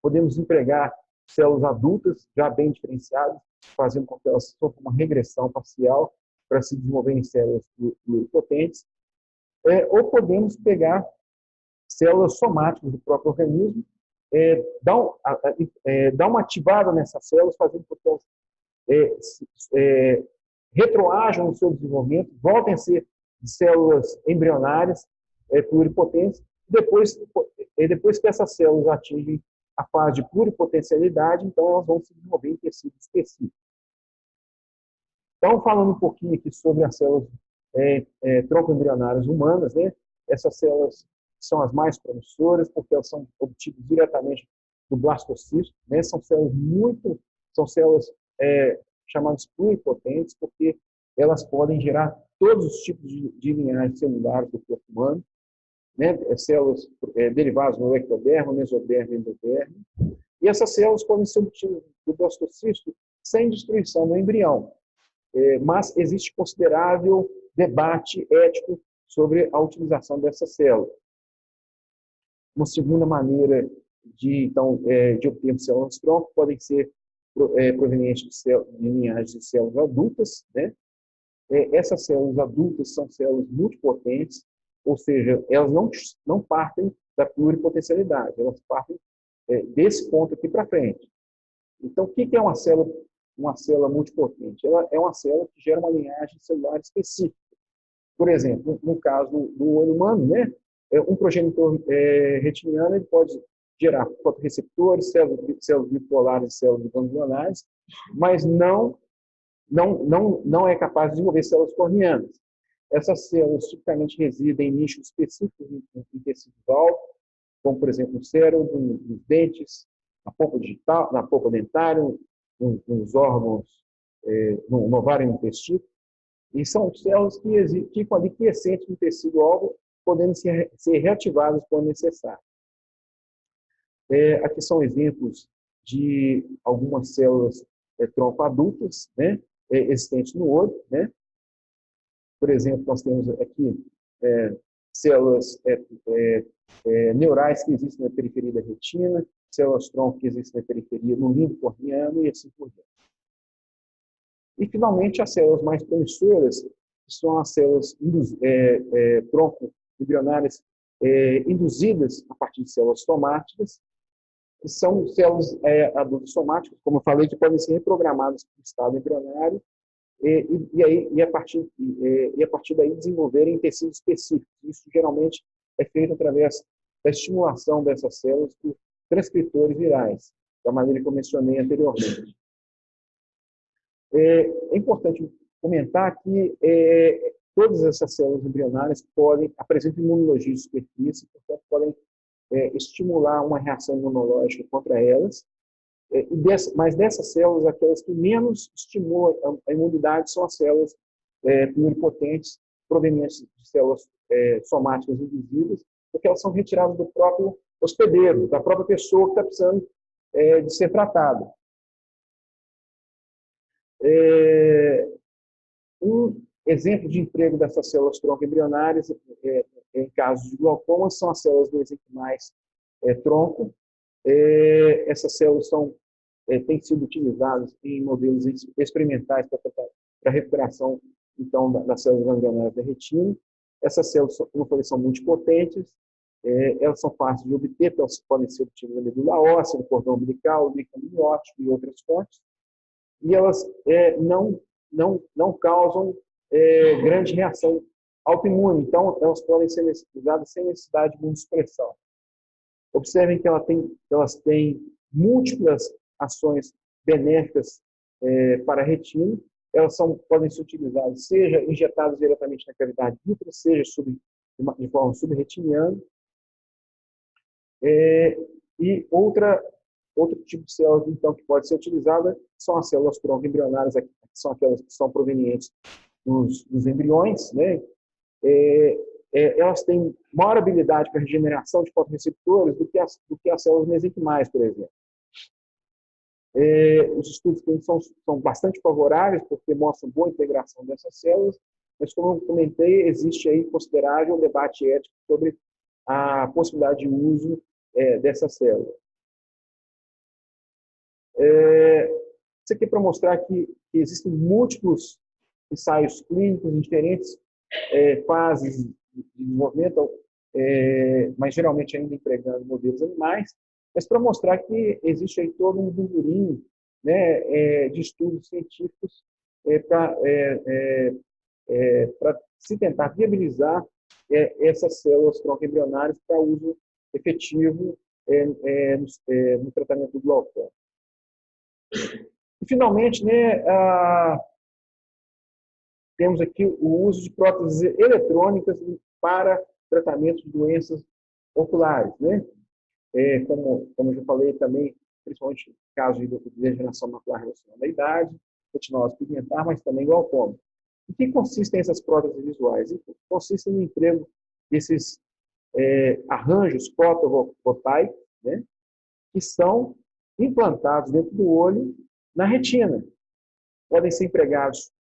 Podemos empregar células adultas já bem diferenciadas, fazendo com que elas sofram uma regressão parcial para se desenvolverem células pluripotentes. Ou podemos pegar células somáticas do próprio organismo, dar uma ativada nessas células, fazendo com que elas retroajam no seu desenvolvimento, voltem a ser células embrionárias, pluripotentes, depois que essas células atingem a fase de pluripotencialidade, então elas vão se desenvolver em tecido específico. Então, falando um pouquinho aqui sobre as células troncoembrionárias humanas, né? Essas células são as mais promissoras, porque elas são obtidas diretamente do blastocisto, né? São células chamadas pluripotentes, porque elas podem gerar todos os tipos de linhagens celulares do corpo humano, né? Células derivadas no ectodermo, mesodermo e endodermo. E essas células podem ser obtidas do blastocisto sem destruição do embrião. Mas existe considerável debate ético sobre a utilização dessas células. Uma segunda maneira de obter células-tronco podem ser provenientes de linhagens de células adultas, né? Essas células adultas são células multipotentes, ou seja, elas não partem da pluripotencialidade, elas partem desse ponto aqui para frente. Então, o que é uma célula multipotente? Ela é uma célula que gera uma linhagem celular específica. Por exemplo, no caso do olho humano, né, um progenitor retiniano ele pode gerar fotorreceptores, células bipolares e células ganglionares, mas não é capaz de desenvolver células corneanas. Essas células tipicamente residem em nichos específicos em tecidos-alvo, como, por exemplo, no cérebro, nos dentes, na polpa digital, na polpa dentária, nos órgãos, no ovário e no testículo. E são células que ficam ali quiescentes no tecido-alvo, podendo ser reativadas quando necessário. Aqui são exemplos de algumas células tronco adultas, né, existentes no olho, né? Por exemplo, nós temos aqui células neurais que existem na periferia da retina, células-tronco que existem na periferia, no limbo corneano e assim por diante. E, finalmente, as células mais promissoras são as células tronco-embrionárias induzidas a partir de células somáticas, que são células adultas somáticas, como eu falei, que podem ser reprogramadas para o estado embrionário e a partir daí desenvolverem tecidos específicos. Isso geralmente é feito através da estimulação dessas células por transcritores virais, da maneira que eu mencionei anteriormente. É importante comentar que todas essas células embrionárias apresentam imunologia de superfície, portanto, podem estimular uma reação imunológica contra elas, mas dessas células, aquelas que menos estimulam a imunidade são as células pluripotentes, provenientes de células somáticas induzidas, porque elas são retiradas do próprio hospedeiro, da própria pessoa que está precisando de ser tratada. Um exemplo de emprego dessas células tronco embrionárias em casos de glaucoma são as células mesenquimais tronco. Essas células têm sido utilizadas em modelos experimentais para recuperação então, das células ganglionares da retina. Essas células, como eu falei, são multipotentes, elas são fáceis de obter, elas podem ser obtidas na medula óssea, no cordão umbilical, no líquido amniótico e outras fontes, e elas não causam grande reação autoimune, então elas podem ser usadas sem necessidade de imunossupressão. Observem que elas têm múltiplas ações benéficas para a retina, elas podem ser utilizadas, seja injetadas diretamente na cavidade vítreo, seja de forma subretiniana. E outro tipo de célula, então, que pode ser utilizada são as células tronco embrionárias, que são aquelas que são provenientes dos embriões, né? Elas têm maior habilidade para regeneração de fotorreceptores do que as células mesenquimais, por exemplo. Os estudos são bastante favoráveis, porque mostram boa integração dessas células, mas, como eu comentei, existe aí considerável debate ético sobre a possibilidade de uso dessa célula. Isso aqui é para mostrar que existem múltiplos ensaios clínicos em diferentes fases de desenvolvimento, mas geralmente ainda empregando modelos animais, mas para mostrar que existe aí todo um burburinho, né, de estudos científicos para se tentar viabilizar essas células tronco-embrionárias para uso efetivo no tratamento do glaucoma. E, finalmente, né, temos aqui o uso de próteses eletrônicas para tratamento de doenças oculares, né? Como eu já falei também, principalmente em casos de degeneração macular relacionada à idade, retinose pigmentar, mas também glaucoma. Em que consistem essas próteses visuais? Consistem no emprego desses arranjos fotovoltaicos, né, que são implantados dentro do olho na retina. Podem ser implantados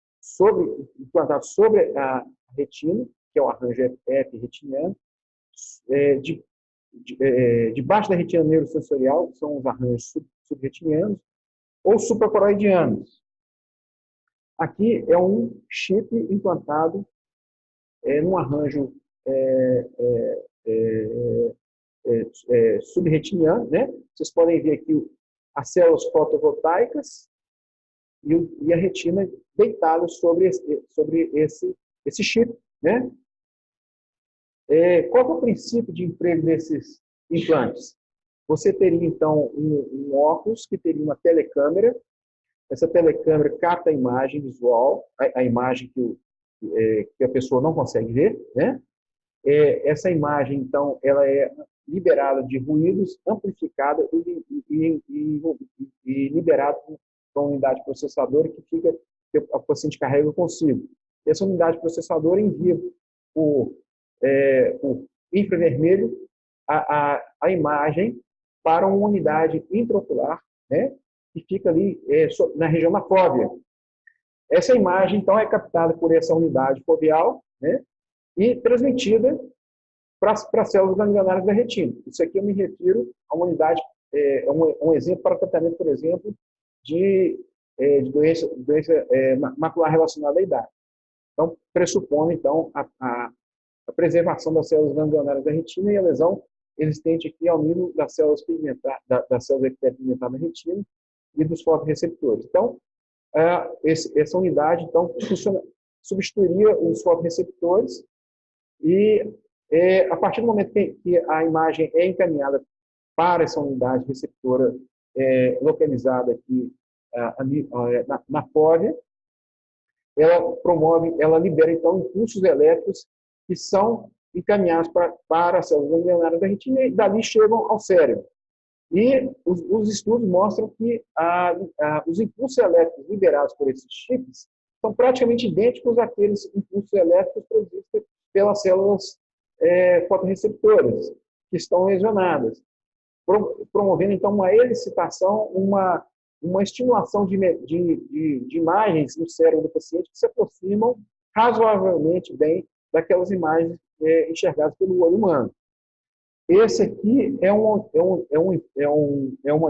sobre a retina, que é o arranjo epirretiniano, debaixo da retina neurosensorial, que são os arranjos subretinianos, ou supracoroidianos. Aqui é um chip implantado num arranjo subretiniano, né? Vocês podem ver aqui as células fotovoltaicas e a retina deitada sobre esse chip, né? Qual é o princípio de emprego desses implantes? Você teria, então, um óculos que teria uma telecâmera. Essa telecâmera capta a imagem visual, a imagem que a pessoa não consegue ver, né? Essa imagem, então, ela é liberada de ruídos, amplificada e liberada para uma unidade processadora que o paciente carrega consigo. Essa unidade processadora envia por infravermelho a imagem para uma unidade intraocular, né, que fica ali na região da fóvea. Essa imagem, então, é captada por essa unidade foveal, né, e transmitida para as células ganglionárias da retina. Isso aqui eu me refiro a uma unidade, um exemplo para tratamento, por exemplo, de doença macular relacionada à idade. Então, pressupõe, então, a preservação das células ganglionárias da retina e a lesão existente aqui ao nível das células pigmentadas, das células epitelio-pigmentadas da retina e dos fotorreceptores. Então, essa unidade, então, substituiria os fotorreceptores e, a partir do momento que a imagem é encaminhada para essa unidade receptora localizada aqui na fóvea, ela libera, então, impulsos elétricos que são encaminhados para as células ganglionárias da retina e dali chegam ao cérebro. E os estudos mostram que os impulsos elétricos liberados por esses chips são praticamente idênticos àqueles impulsos elétricos produzidos pelas células fotorreceptoras que estão lesionadas, promovendo, então, uma elicitação, uma estimulação de imagens no cérebro do paciente que se aproximam razoavelmente bem daquelas imagens enxergadas pelo olho humano. Esse aqui é uma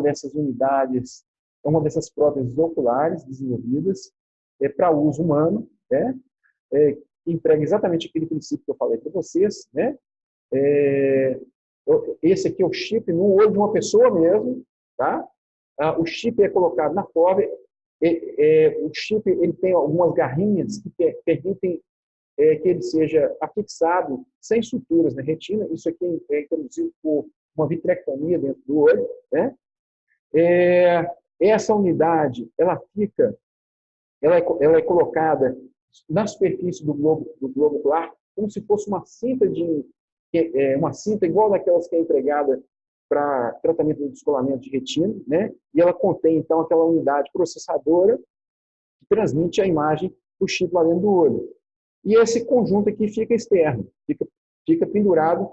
dessas unidades, é uma dessas próteses oculares desenvolvidas para uso humano, né? Que emprega exatamente aquele princípio que eu falei para vocês, né? Esse aqui é o chip no olho de uma pessoa mesmo, tá? O chip é colocado na fóvea. O chip ele tem algumas garrinhas que permitem que ele seja afixado sem suturas na retina. Isso aqui é introduzido por uma vitrectomia dentro do olho, né? Essa unidade ela fica ela é colocada na superfície do globo ocular como se fosse uma cinta uma cinta igual daquelas que é empregada para tratamento de descolamento de retina, né? E ela contém então aquela unidade processadora que transmite a imagem do chip lá dentro do olho. E esse conjunto aqui fica externo, fica pendurado,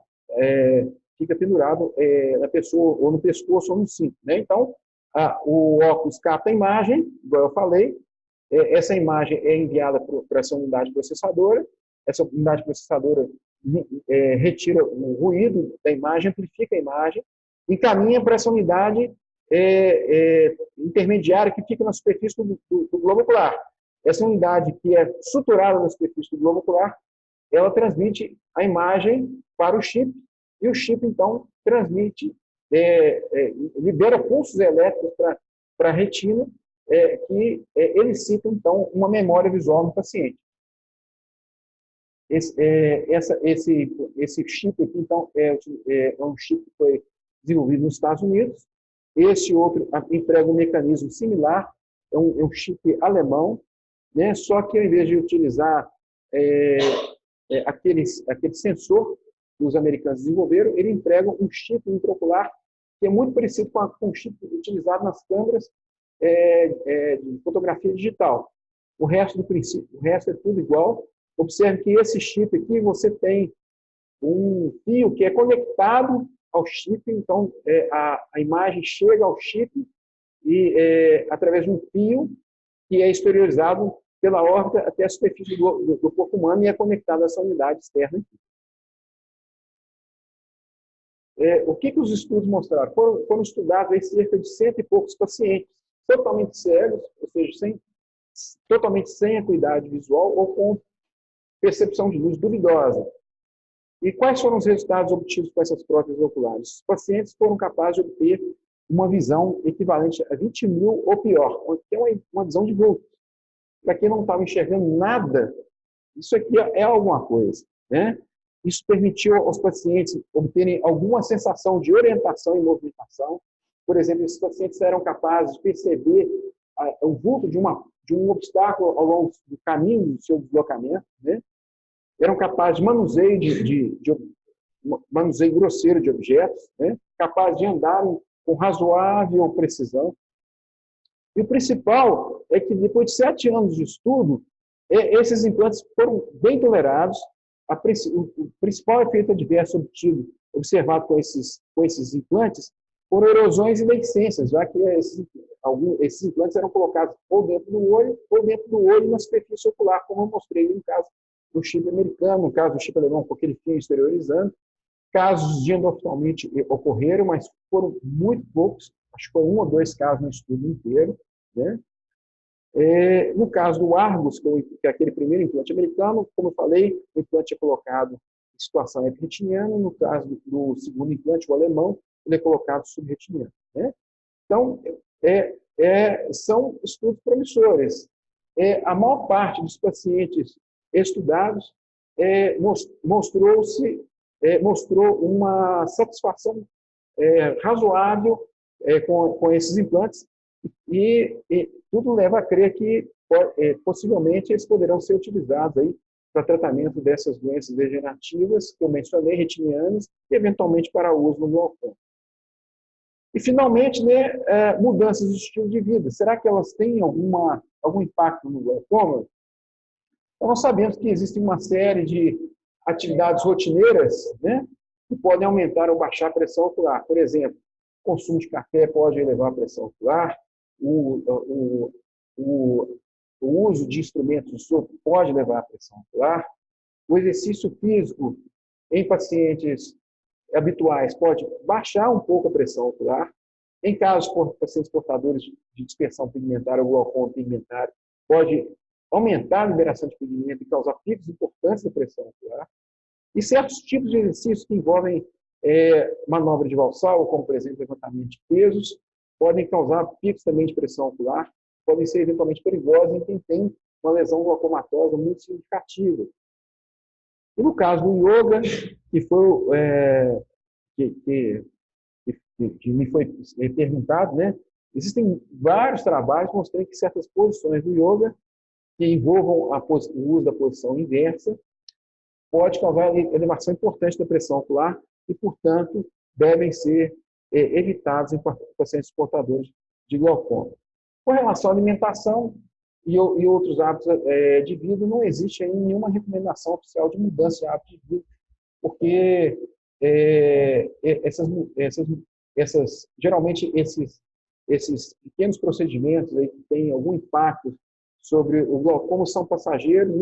na pessoa, ou no pescoço, ou no cinto, né? Então, o óculos capta a imagem, igual eu falei, essa imagem é enviada para essa unidade processadora, essa unidade processadora retira o ruído da imagem, amplifica a imagem, encaminha para essa unidade intermediária que fica na superfície do globo ocular. Essa unidade que é suturada na superfície do globo ocular, ela transmite a imagem para o chip, e o chip, então, transmite, libera pulsos elétricos para a retina, que elicitam, então, uma memória visual no paciente. Esse chip aqui, então, é um chip que foi desenvolvido nos Estados Unidos. Esse outro emprega um mecanismo similar, é um chip alemão, né? Só que, ao invés de utilizar aquele sensor que os americanos desenvolveram, ele emprega um chip intraocular que é muito parecido com o chip utilizado nas câmeras de fotografia digital. O resto é tudo igual. Observe que esse chip aqui, você tem um fio que é conectado ao chip, então a imagem chega ao chip e através de um fio que é exteriorizado pela órbita até a superfície do corpo humano e é conectado a essa unidade externa aqui. O que os estudos mostraram? Foram estudados aí cerca de 100 e poucos pacientes, totalmente cegos, ou seja, totalmente sem acuidade visual ou com percepção de luz duvidosa. E quais foram os resultados obtidos com essas próteses oculares? Os pacientes foram capazes de obter uma visão equivalente a 20 mil ou pior, que é uma visão de vulto. Para quem não estava enxergando nada, isso aqui é alguma coisa, né? Isso permitiu aos pacientes obterem alguma sensação de orientação e movimentação. Por exemplo, esses pacientes eram capazes de perceber o vulto de um obstáculo ao longo do caminho do seu deslocamento, né? Eram capazes de manuseio grosseiro de objetos, né? Capazes de andarem com razoável precisão. E o principal é que, depois de 7 anos de estudo, esses implantes foram bem tolerados. O principal efeito adverso observado com esses implantes foram erosões e deiscências, já que esses implantes eram colocados ou dentro do olho na superfície ocular, como eu mostrei no caso do chip americano, no caso do chip alemão, com aquele fio exteriorizando. Casos de endoftalmite ocorreram, mas foram muito poucos, acho que foi 1 ou 2 casos no estudo inteiro, né? No caso do Argus, que é aquele primeiro implante americano, como eu falei, o implante é colocado em situação epretiniana. No caso do segundo implante, o alemão, ele é colocado subretiniano, né? Então, são estudos promissores. A maior parte dos pacientes estudados mostrou uma satisfação razoável com esses implantes, e tudo leva a crer que possivelmente eles poderão ser utilizados aí para tratamento dessas doenças degenerativas que eu mencionei, retinianas, e eventualmente para uso no glaucoma. E, finalmente, né, mudanças de estilo de vida. Será que elas têm algum impacto no glaucoma? Então, nós sabemos que existe uma série de atividades rotineiras, né, que podem aumentar ou baixar a pressão ocular. Por exemplo, o consumo de café pode elevar a pressão ocular, o uso de instrumentos de sopro pode levar à pressão ocular, o exercício físico em pacientes habituais pode baixar um pouco a pressão ocular. Em casos de pacientes portadores de dispersão pigmentária ou glaucoma pigmentário, pode aumentar a liberação de pigmento e causar picos importantes da pressão ocular. E certos tipos de exercícios que envolvem manobra de valsalva, como, por exemplo, levantamento de pesos, podem causar picos também de pressão ocular, podem ser eventualmente perigosos em quem tem uma lesão glaucomatosa muito significativa. E no caso do yoga, que foi que me foi perguntado, né? Existem vários trabalhos mostrando que certas posições do yoga que envolvam o uso da posição inversa, pode causar elevação importante da pressão ocular e, portanto, devem ser evitados em pacientes portadores de glaucoma. Com relação à alimentação e outros hábitos de vida, não existe aí nenhuma recomendação oficial de mudança de hábito de vida, porque geralmente esses pequenos procedimentos aí que têm algum impacto sobre o glaucoma são passageiros,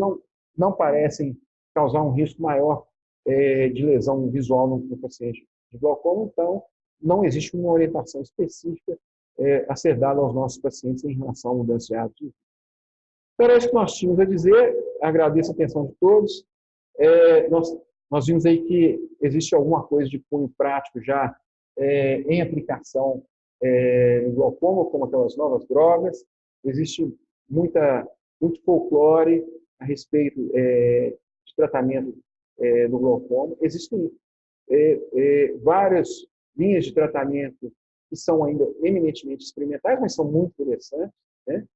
não parecem causar um risco maior de lesão visual no paciente de glaucoma, então não existe uma orientação específica a ser dada aos nossos pacientes em relação à mudança de hábito. Então, é isso que nós tínhamos a dizer. Agradeço a atenção de todos. Nós vimos aí que existe alguma coisa de cunho prático já em aplicação no glaucoma, como aquelas novas drogas. Existe muito folclore a respeito de tratamento do glaucoma. Existem várias linhas de tratamento que são ainda eminentemente experimentais, mas são muito interessantes, né?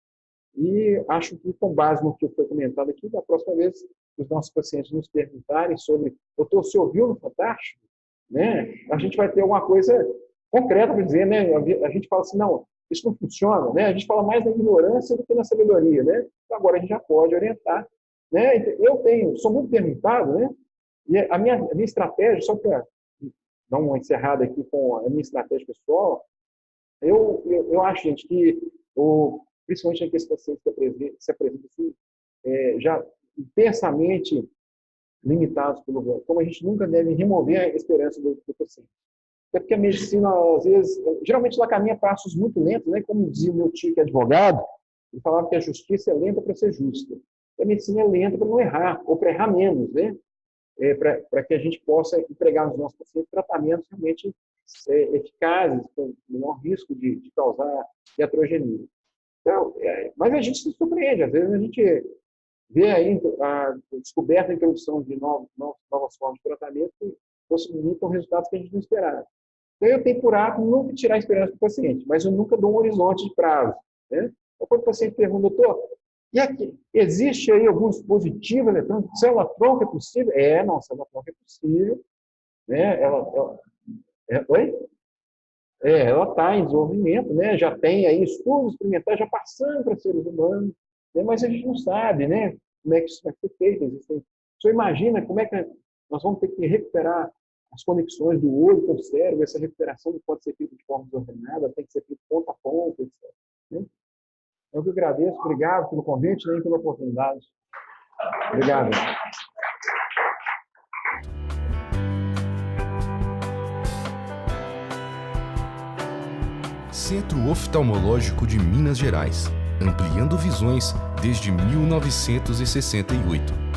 E acho que, com base no que foi comentado aqui, da próxima vez que os nossos pacientes nos perguntarem sobre, doutor, você ouviu no Fantástico? Né? A gente vai ter alguma coisa concreta para dizer, né? A gente fala assim, não, isso não funciona, né? A gente fala mais na ignorância do que na sabedoria, né? Então, agora a gente já pode orientar, né? Sou muito perguntado, né? E a minha estratégia, só para dar uma encerrada aqui com a minha estratégia pessoal, eu acho, gente, que principalmente aqueles pacientes que se apresentam assim, já intensamente limitados pelo glaucoma, a gente nunca deve remover a esperança do paciente. Até porque a medicina, às vezes, geralmente ela caminha passos muito lentos, né? Como dizia o meu tio que é advogado, ele falava que a justiça é lenta para ser justa. E a medicina é lenta para não errar, ou para errar menos, né? Para que a gente possa empregar nos nossos pacientes tratamentos realmente eficazes, com menor risco de causar iatrogenia. Então, mas a gente se surpreende, às vezes a gente vê aí a descoberta, a introdução de novas formas de tratamento que possibilitam resultados que a gente não esperava. Então, eu tenho por hábito nunca tirar a esperança do paciente, mas eu nunca dou um horizonte de prazo, né? Então, quando o paciente pergunta, doutor, e aqui, existe aí algum dispositivo eletrônico? Célula-tronco é possível? Não, célula-tronco é possível, né? Oi? Ela está em desenvolvimento, né? Já tem aí estudos experimentais já passando para seres humanos, né? Mas a gente não sabe, né? Como é que isso vai ser feito. O senhor imagina como é que nós vamos ter que recuperar as conexões do olho com o cérebro? Essa recuperação não pode ser feita de forma desordenada, tem que ser feita ponta a ponta, etc. Né? Eu que agradeço, obrigado pelo convite e pela oportunidade. Obrigado. Centro Oftalmológico de Minas Gerais, ampliando visões desde 1968.